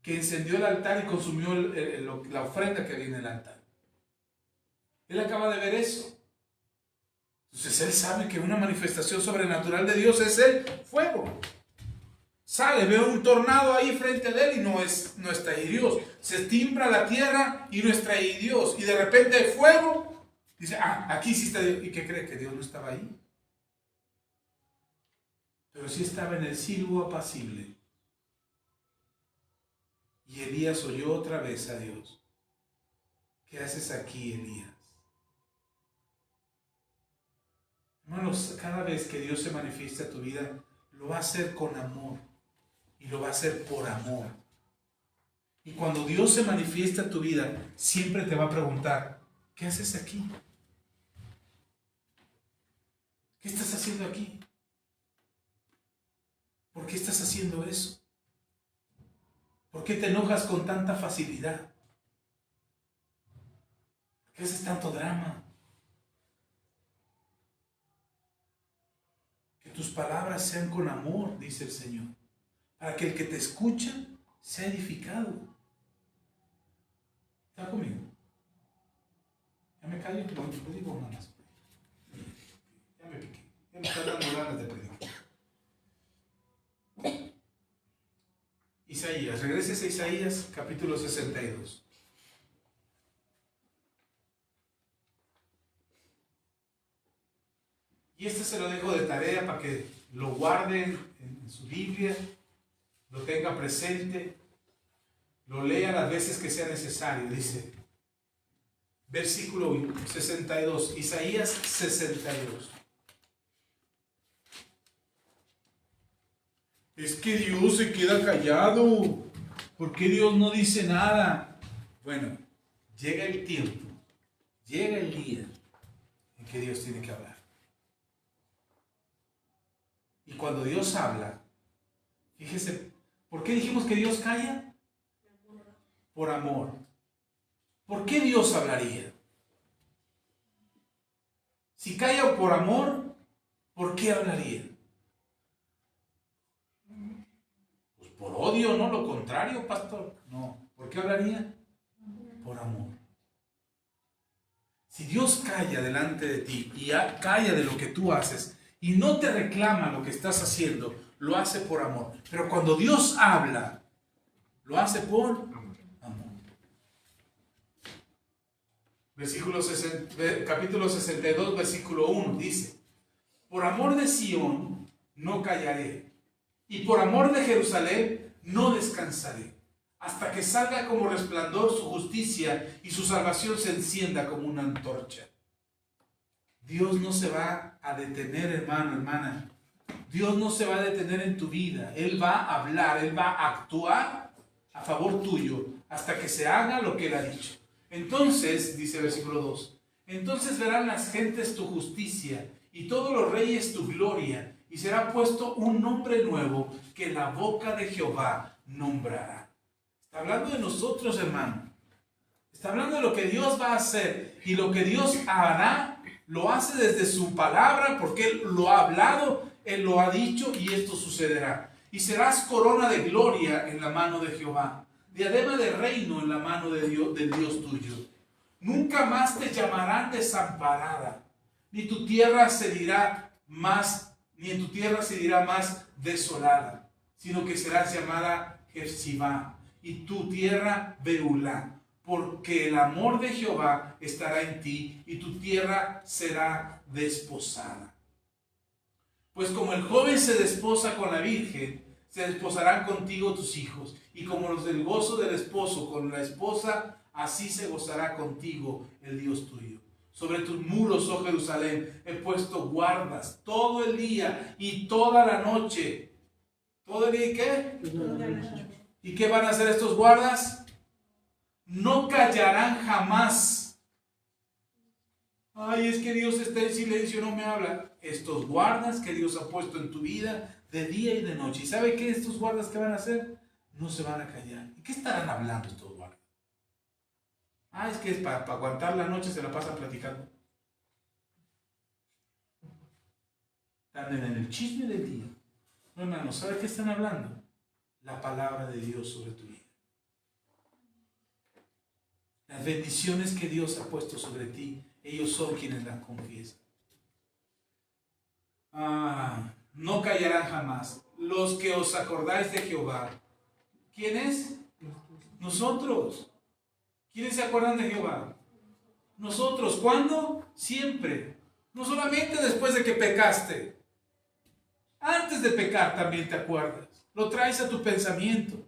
que encendió el altar y consumió la ofrenda que había en el altar. Él acaba de ver eso. Entonces él sabe que una manifestación sobrenatural de Dios es el fuego. Sale, ve un tornado ahí frente de él y no está ahí Dios. Se timbra la tierra y no está ahí Dios. Y de repente hay fuego. Dice, aquí sí está Dios. ¿Y qué cree? ¿Que Dios no estaba ahí? Pero sí estaba en el silbo apacible. Y Elías oyó otra vez a Dios. ¿Qué haces aquí, Elías? Hermanos, cada vez que Dios se manifieste a tu vida, lo va a hacer con amor. Y lo va a hacer por amor. Y cuando Dios se manifiesta a tu vida, siempre te va a preguntar, ¿qué haces aquí? ¿Qué estás haciendo aquí? ¿Por qué estás haciendo eso? ¿Por qué te enojas con tanta facilidad? ¿Por qué haces tanto drama? Que tus palabras sean con amor, dice el Señor, para que el que te escucha sea edificado. ¿Está conmigo? Ya me callo, no digo nada más. Ya me piqué. Ya me están dando ganas de predicar. Isaías, regreses a Isaías capítulo 62. Y este se lo dejo de tarea para que lo guarden en su Biblia, lo tenga presente, lo lea las veces que sea necesario. Dice, versículo 62, Isaías 62. Es que Dios se queda callado. ¿Por qué Dios no dice nada? Bueno, llega el tiempo, llega el día en que Dios tiene que hablar. Y cuando Dios habla, fíjese, ¿por qué dijimos que Dios calla? Por amor. ¿Por qué Dios hablaría? Si calla por amor, ¿por qué hablaría? Pues por odio, no lo contrario, pastor. No. ¿Por qué hablaría? Por amor. Si Dios calla delante de ti y calla de lo que tú haces y no te reclama lo que estás haciendo, lo hace por amor. Pero cuando Dios habla, lo hace por amor. Capítulo 62, versículo 1 dice: por amor de Sión no callaré, y por amor de Jerusalén no descansaré, hasta que salga como resplandor su justicia y su salvación se encienda como una antorcha. Dios no se va a detener, hermano, hermana. Dios no se va a detener en tu vida. Él va a hablar, Él va a actuar a favor tuyo hasta que se haga lo que Él ha dicho. Entonces, dice el versículo 2, entonces verán las gentes tu justicia y todos los reyes tu gloria, y será puesto un nombre nuevo que la boca de Jehová nombrará. Está hablando de nosotros, hermano. Está hablando de lo que Dios va a hacer, y lo que Dios hará, lo hace desde su palabra, porque Él lo ha hablado, Él lo ha dicho, y esto sucederá. Y serás corona de gloria en la mano de Jehová, diadema de reino en la mano del Dios tuyo. Nunca más te llamarán desamparada, ni tu tierra se dirá más, ni en tu tierra se dirá más desolada, sino que serás llamada Jersibá, y tu tierra Beulá, porque el amor de Jehová estará en ti, y tu tierra será desposada. Pues como el joven se desposa con la virgen, se desposarán contigo tus hijos, y como los del gozo del esposo con la esposa, así se gozará contigo el Dios tuyo. Sobre tus muros, oh Jerusalén, he puesto guardas todo el día y toda la noche. ¿Todo el día y qué? Toda la noche. ¿Y qué van a hacer estos guardas? No callarán jamás. Ay, es que Dios está en silencio, no me habla. Estos guardas que Dios ha puesto en tu vida de día y de noche. ¿Y sabe qué estos guardas que van a hacer? No se van a callar. ¿Y qué estarán hablando estos guardas? Ah, es que es para aguantar la noche, se la pasan platicando. Están en el chisme del día. No, hermano, ¿sabe qué están hablando? La palabra de Dios sobre tu vida. Las bendiciones que Dios ha puesto sobre ti, ellos son quienes las confiesan. No callarán jamás. Los que os acordáis de Jehová. ¿Quién es? Nosotros. ¿Quiénes se acuerdan de Jehová? Nosotros. ¿Cuándo? Siempre. No solamente después de que pecaste. Antes de pecar también te acuerdas. Lo traes a tu pensamiento.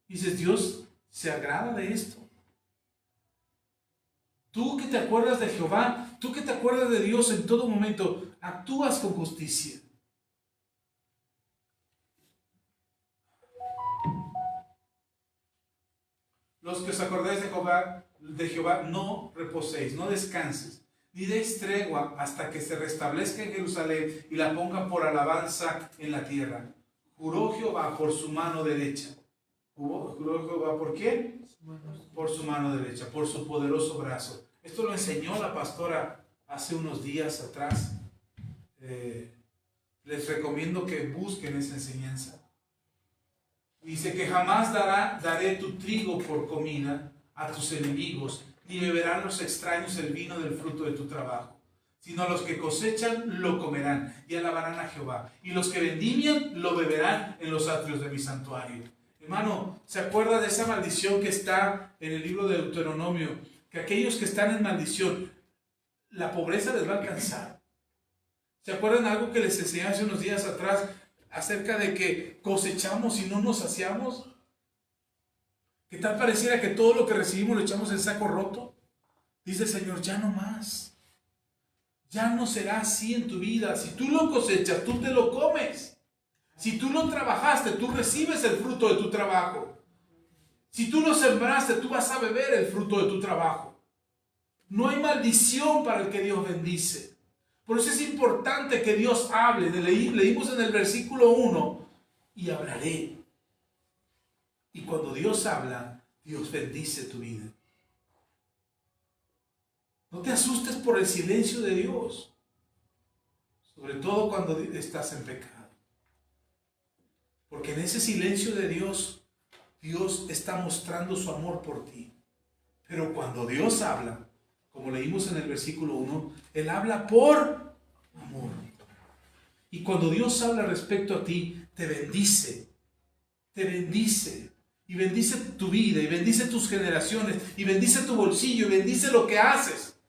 Dices, Dios se agrada de esto. Tú que te acuerdas de Jehová, tú que te acuerdas de Dios en todo momento, actúas con justicia. Los que os acordáis de Jehová, no reposéis, no descanses, ni deis tregua hasta que se restablezca en Jerusalén y la pongan por alabanza en la tierra. Juró Jehová por su mano derecha. ¿Juró Jehová por quién? Por su mano derecha, por su poderoso brazo. Esto lo enseñó la pastora hace unos días atrás. Les recomiendo que busquen esa enseñanza. Dice que jamás daré tu trigo por comida a tus enemigos, ni beberán los extraños el vino del fruto de tu trabajo, sino los que cosechan lo comerán y alabarán a Jehová, y los que vendimian lo beberán en los atrios de mi santuario. Hermano, ¿se acuerda de esa maldición que está en el libro de Deuteronomio? Que aquellos que están en maldición, la pobreza les va a alcanzar. ¿Se acuerdan algo que les enseñé hace unos días atrás acerca de que cosechamos y no nos saciamos? ¿Qué tal pareciera que todo lo que recibimos lo echamos en saco roto? Dice el Señor, ya no más. Ya no será así en tu vida. Si tú lo cosechas, tú te lo comes. Si tú lo trabajaste, tú recibes el fruto de tu trabajo. Si tú lo sembraste, tú vas a beber el fruto de tu trabajo. No hay maldición para el que Dios bendice. Por eso es importante que Dios hable. Leímos en el versículo 1, y hablaré. Y cuando Dios habla, Dios bendice tu vida. No te asustes por el silencio de Dios, sobre todo cuando estás en pecado. Porque en ese silencio de Dios, Dios está mostrando su amor por ti. Pero cuando Dios habla, como leímos en el versículo 1, Él habla por amor. Y cuando Dios habla respecto a ti, te bendice. Te bendice. Y bendice tu vida, y bendice tus generaciones, y bendice tu bolsillo, y bendice lo que haces.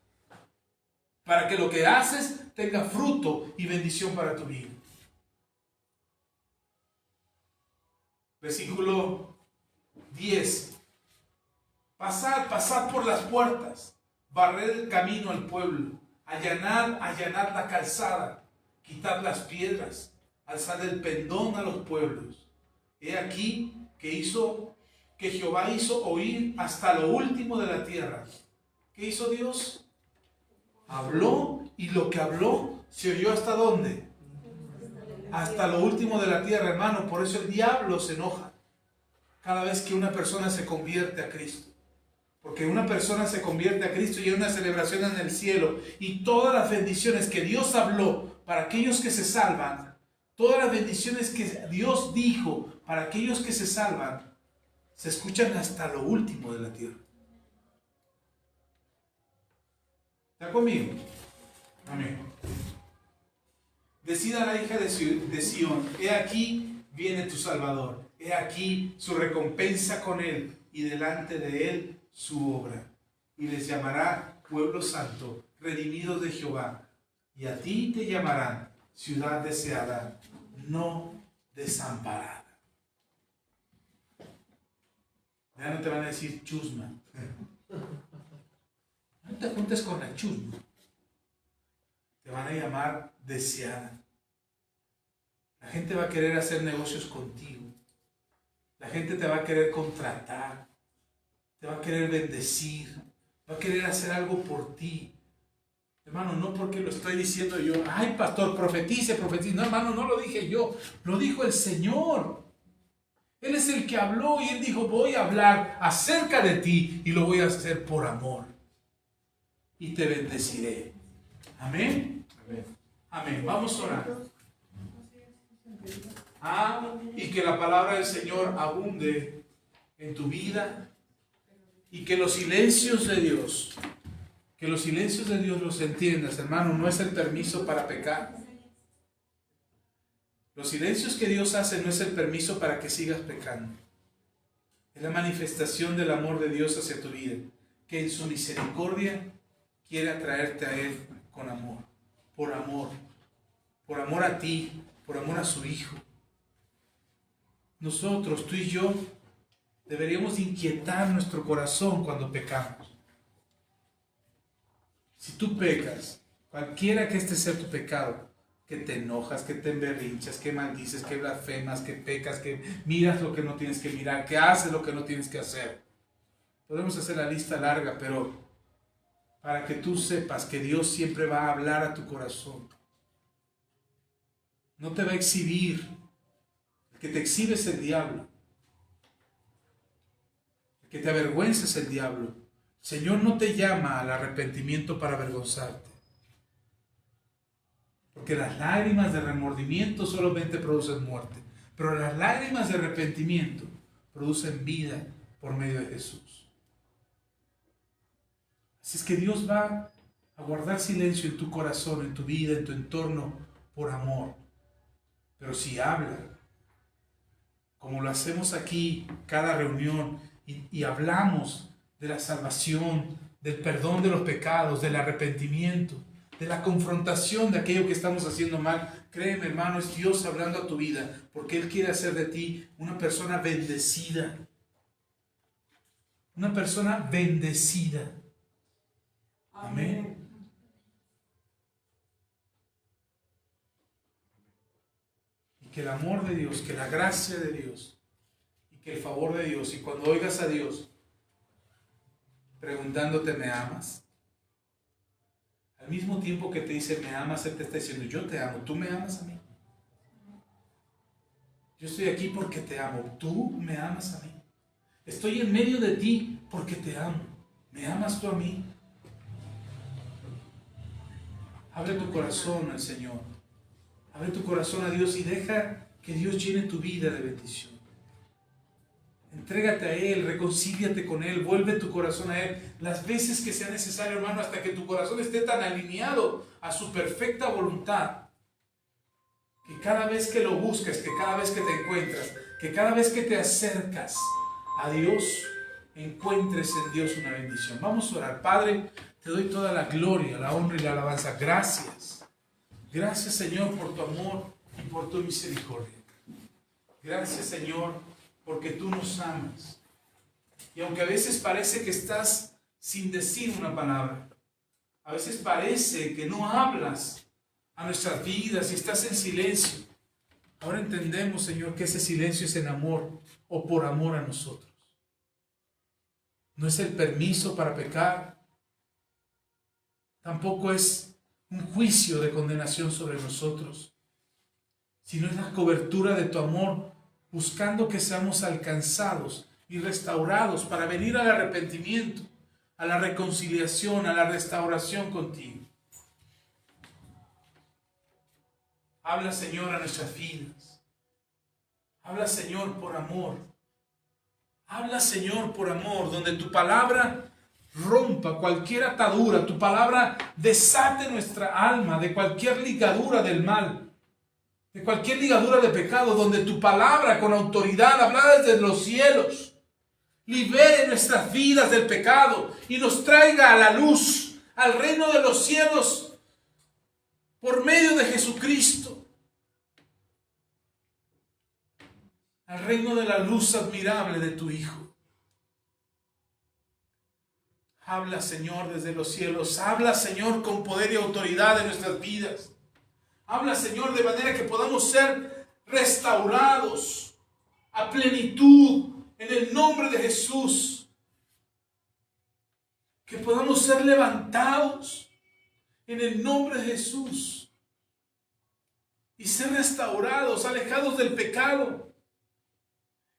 Para que lo que haces tenga fruto y bendición para tu vida. Versículo 10. Pasad por las puertas, barred el camino al pueblo, allanad la calzada, quitad las piedras, alzad el pendón a los pueblos. He aquí que Jehová hizo oír hasta lo último de la tierra. ¿Qué hizo Dios? Habló, y lo que habló se oyó ¿hasta dónde? Hasta lo último de la tierra, hermano. Por eso el diablo se enoja cada vez que una persona se convierte a Cristo. Porque una persona se convierte a Cristo y hay una celebración en el cielo. Y todas las bendiciones que Dios habló para aquellos que se salvan, todas las bendiciones que Dios dijo para aquellos que se salvan, se escuchan hasta lo último de la tierra. ¿Está conmigo? Amén. Decida la hija de Sión, he aquí viene tu Salvador, he aquí su recompensa con él, y delante de él su obra. Y les llamará pueblo santo, redimidos de Jehová. Y a ti te llamarán ciudad deseada, no desamparada. Ya no te van a decir chusma. No te juntes con la chusma. Te van a llamar deseada. La gente va a querer hacer negocios contigo. La gente te va a querer contratar. Te va a querer bendecir. Va a querer hacer algo por ti. Hermano, no porque lo estoy diciendo yo. Ay, pastor, profetice. No, hermano, no lo dije yo. Lo dijo el Señor. Él es el que habló y Él dijo, voy a hablar acerca de ti y lo voy a hacer por amor. Y te bendeciré. Amén. Amén. Amén. Vamos a orar. Y que la palabra del Señor abunde en tu vida y que los silencios de Dios los entiendas, hermano. No es el permiso para pecar. Los silencios que Dios hace no es el permiso para que sigas pecando. Es la manifestación del amor de Dios hacia tu vida, que en su misericordia quiere atraerte a Él con amor, por amor a ti, por amor a su Hijo. Nosotros, tú y yo, deberíamos inquietar nuestro corazón cuando pecamos. Si tú pecas, cualquiera que este sea tu pecado, que te enojas, que te emberrinchas, que maldices, que blasfemas, que pecas, que miras lo que no tienes que mirar, que haces lo que no tienes que hacer. Podemos hacer la lista larga, pero para que tú sepas que Dios siempre va a hablar a tu corazón. No te va a exhibir. El que te exhibe es el diablo. El que te avergüenza es el diablo. El Señor no te llama al arrepentimiento para avergonzarte. Porque las lágrimas de remordimiento solamente producen muerte. Pero las lágrimas de arrepentimiento producen vida por medio de Jesús. Así es que Dios va a guardar silencio en tu corazón, en tu vida, en tu entorno, por amor. Pero si habla, como lo hacemos aquí cada reunión, y hablamos de la salvación, del perdón de los pecados, del arrepentimiento, de la confrontación de aquello que estamos haciendo mal. Créeme, hermano, es Dios hablando a tu vida, porque Él quiere hacer de ti una persona bendecida. Una persona bendecida. Amén. Y que el amor de Dios, que la gracia de Dios, y que el favor de Dios, y cuando oigas a Dios preguntándote, ¿me amas? Al mismo tiempo que te dice, ¿me amas? Él te está diciendo, yo te amo, ¿tú me amas a mí? Yo estoy aquí porque te amo, ¿tú me amas a mí? Estoy en medio de ti porque te amo. ¿Me amas tú a mí? Abre tu corazón al Señor. Abre tu corazón a Dios y deja que Dios llene tu vida de bendición. Entrégate a Él, reconcíliate con Él, vuelve tu corazón a Él las veces que sea necesario, hermano, hasta que tu corazón esté tan alineado a su perfecta voluntad, que cada vez que lo busques, que cada vez que te encuentras, que cada vez que te acercas a Dios, encuentres en Dios una bendición. Vamos a orar. Padre, te doy toda la gloria, la honra y la alabanza. Gracias. Gracias, Señor, por tu amor y por tu misericordia. Gracias, Señor, porque tú nos amas. Y aunque a veces parece que estás sin decir una palabra, a veces parece que no hablas a nuestras vidas y estás en silencio, ahora entendemos, Señor, que ese silencio es en amor o por amor a nosotros. No es el permiso para pecar, tampoco es un juicio de condenación sobre nosotros, sino es la cobertura de tu amor, buscando que seamos alcanzados y restaurados para venir al arrepentimiento, a la reconciliación, a la restauración contigo. Habla, Señor, a nuestras vidas. Habla, Señor, por amor. Habla, Señor, por amor, donde tu palabra rompa cualquier atadura, tu palabra desate nuestra alma de cualquier ligadura del mal, de cualquier ligadura de pecado, donde tu palabra con autoridad, hablada desde los cielos, libere nuestras vidas del pecado y nos traiga a la luz, al reino de los cielos, por medio de Jesucristo, al reino de la luz admirable de tu Hijo. Habla, Señor, desde los cielos. Habla, Señor, con poder y autoridad en nuestras vidas. Habla, Señor, de manera que podamos ser restaurados a plenitud en el nombre de Jesús. Que podamos ser levantados en el nombre de Jesús y ser restaurados, alejados del pecado.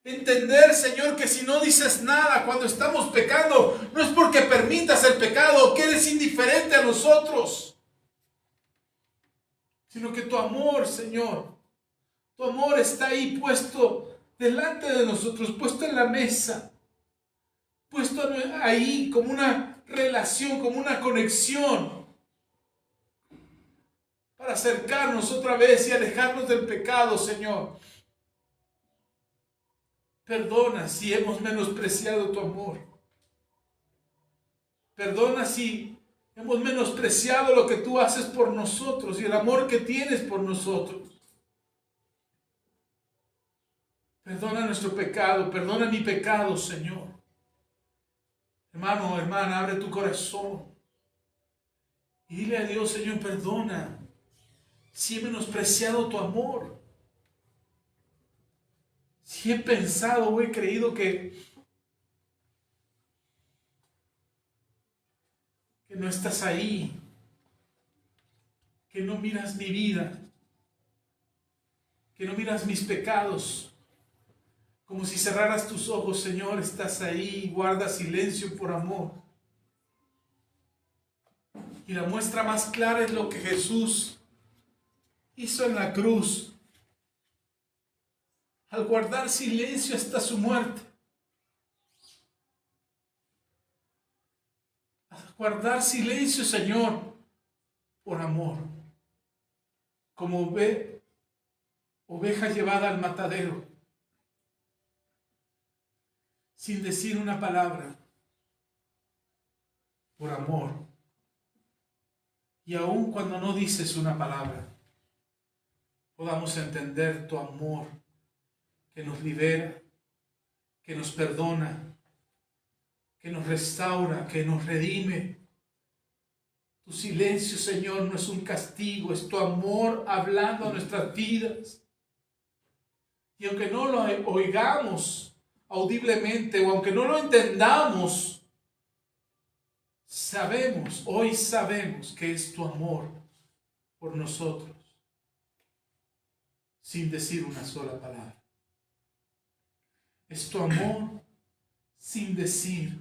Entender, Señor, que si no dices nada cuando estamos pecando, no es porque permitas el pecado o que eres indiferente a nosotros, sino que tu amor, Señor, tu amor está ahí puesto delante de nosotros, puesto en la mesa, puesto ahí como una relación, como una conexión, para acercarnos otra vez y alejarnos del pecado, Señor. Perdona si hemos menospreciado tu amor. Perdona si hemos menospreciado lo que tú haces por nosotros y el amor que tienes por nosotros. Perdona nuestro pecado, perdona mi pecado, Señor. Hermano, hermana, abre tu corazón y dile a Dios, Señor, perdona si he menospreciado tu amor. Si he pensado o he creído que no estás ahí, que no miras mi vida, que no miras mis pecados, como si cerraras tus ojos, Señor, estás ahí, guarda silencio por amor. Y la muestra más clara es lo que Jesús hizo en la cruz, al guardar silencio hasta su muerte. Al guardar silencio, Señor, por amor. Como oveja llevada al matadero, sin decir una palabra, por amor. Y aun cuando no dices una palabra, podamos entender tu amor que nos libera, que nos perdona, que nos restaura, que nos redime. Tu silencio, Señor, no es un castigo, es tu amor hablando a nuestras vidas. Y aunque no lo oigamos audiblemente o aunque no lo entendamos, hoy sabemos que es tu amor por nosotros, sin decir una sola palabra. Es tu amor sin decir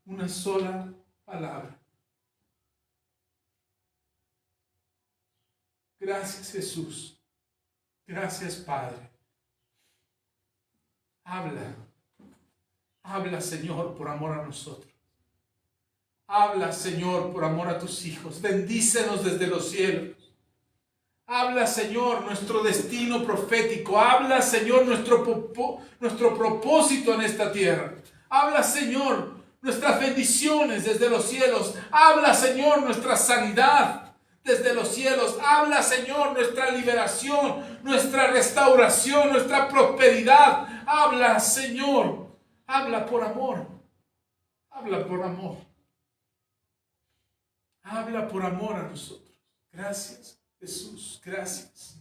una sola palabra. Gracias, Jesús. Gracias, Padre. Habla, Señor, por amor a nosotros. Habla, Señor, por amor a tus hijos. Bendícenos desde los cielos. Habla, Señor, nuestro destino profético. Habla, Señor, nuestro propósito en esta tierra. Habla, Señor, nuestras bendiciones desde los cielos. Habla, Señor, nuestra sanidad desde los cielos. Habla, Señor, nuestra liberación, nuestra restauración, nuestra prosperidad. Habla, Señor. Habla por amor. Habla por amor. Habla por amor a nosotros. Gracias, Jesús. Gracias.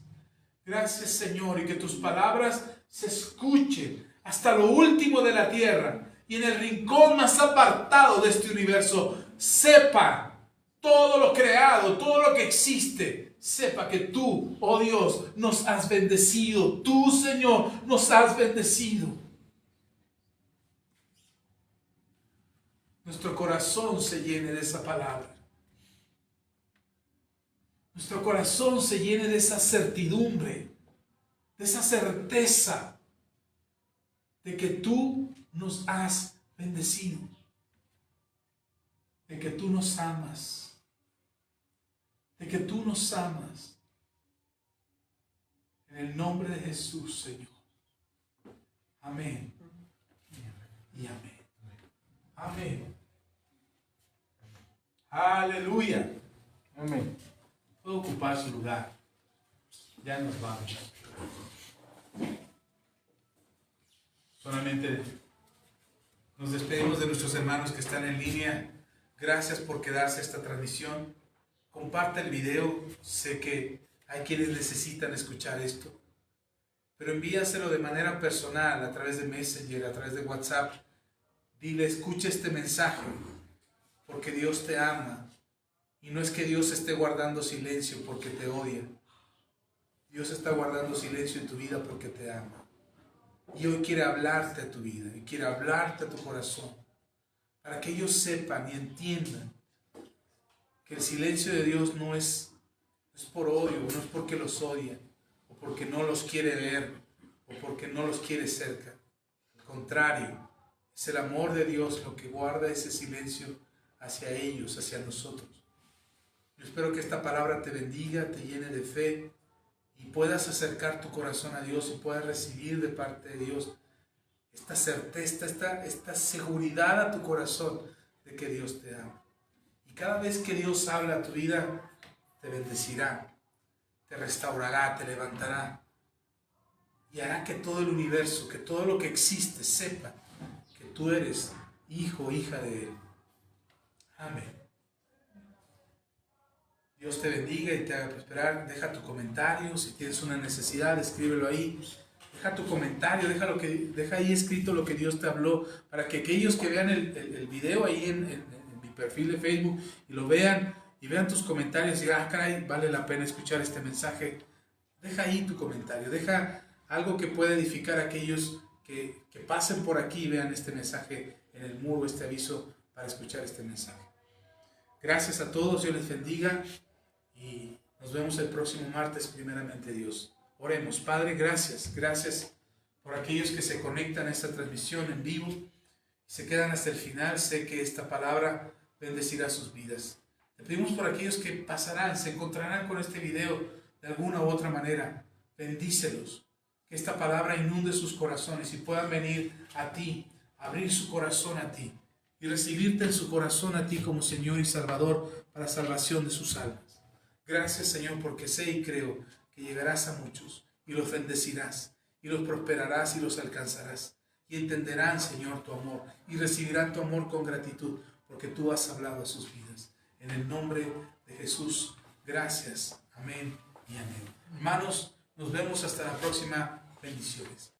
Gracias, Señor. Y que tus palabras se escuchen hasta lo último de la tierra. Y en el rincón más apartado de este universo, sepa todo lo creado, todo lo que existe. Sepa que tú, oh Dios, nos has bendecido. Tú, Señor, nos has bendecido. Nuestro corazón se llene de esa palabra. Nuestro corazón se llene de esa certidumbre, de esa certeza de que tú nos has bendecido, de que tú nos amas, de que tú nos amas. En el nombre de Jesús, Señor. Amén. Y amén. Amén. Aleluya. Amén. Puede ocupar su lugar. Ya nos vamos. Solamente nos despedimos de nuestros hermanos que están en línea. Gracias por quedarse a esta transmisión. Comparte el video. Sé que hay quienes necesitan escuchar esto. Pero envíaselo de manera personal, a través de Messenger, a través de WhatsApp. Dile, escucha este mensaje, porque Dios te ama. Y no es que Dios esté guardando silencio porque te odia. Dios está guardando silencio en tu vida porque te ama. Y hoy quiere hablarte a tu vida, y quiere hablarte a tu corazón, para que ellos sepan y entiendan que el silencio de Dios no es por odio, no es porque los odia, o porque no los quiere ver, o porque no los quiere cerca. Al contrario, es el amor de Dios lo que guarda ese silencio hacia ellos, hacia nosotros. Yo espero que esta palabra te bendiga, te llene de fe y puedas acercar tu corazón a Dios y puedas recibir de parte de Dios esta certeza, esta seguridad a tu corazón de que Dios te ama. Y cada vez que Dios habla a tu vida, te bendecirá, te restaurará, te levantará y hará que todo el universo, que todo lo que existe sepa que tú eres hijo o hija de Él. Amén. Dios te bendiga y te haga prosperar. Deja tu comentario. Si tienes una necesidad, escríbelo ahí. Deja tu comentario. Deja ahí escrito lo que Dios te habló. Para que aquellos que vean el video ahí en mi perfil de Facebook y lo vean y vean tus comentarios y digan, caray, vale la pena escuchar este mensaje. Deja ahí tu comentario. Deja algo que pueda edificar a aquellos que pasen por aquí y vean este mensaje en el muro, este aviso para escuchar este mensaje. Gracias a todos. Dios les bendiga. Y nos vemos el próximo martes, primeramente Dios. Oremos. Padre, gracias por aquellos que se conectan a esta transmisión en vivo y se quedan hasta el final. Sé que esta palabra bendecirá sus vidas. Te pedimos por aquellos que pasarán, se encontrarán con este video de alguna u otra manera. Bendícelos. Que esta palabra inunde sus corazones y puedan venir a ti, abrir su corazón a ti y recibirte en su corazón a ti como Señor y Salvador para salvación de sus almas. Gracias, Señor, porque sé y creo que llegarás a muchos y los bendecirás y los prosperarás y los alcanzarás. Y entenderán, Señor, tu amor y recibirán tu amor con gratitud porque tú has hablado a sus vidas. En el nombre de Jesús, gracias. Amén y amén. Hermanos, nos vemos hasta la próxima. Bendiciones.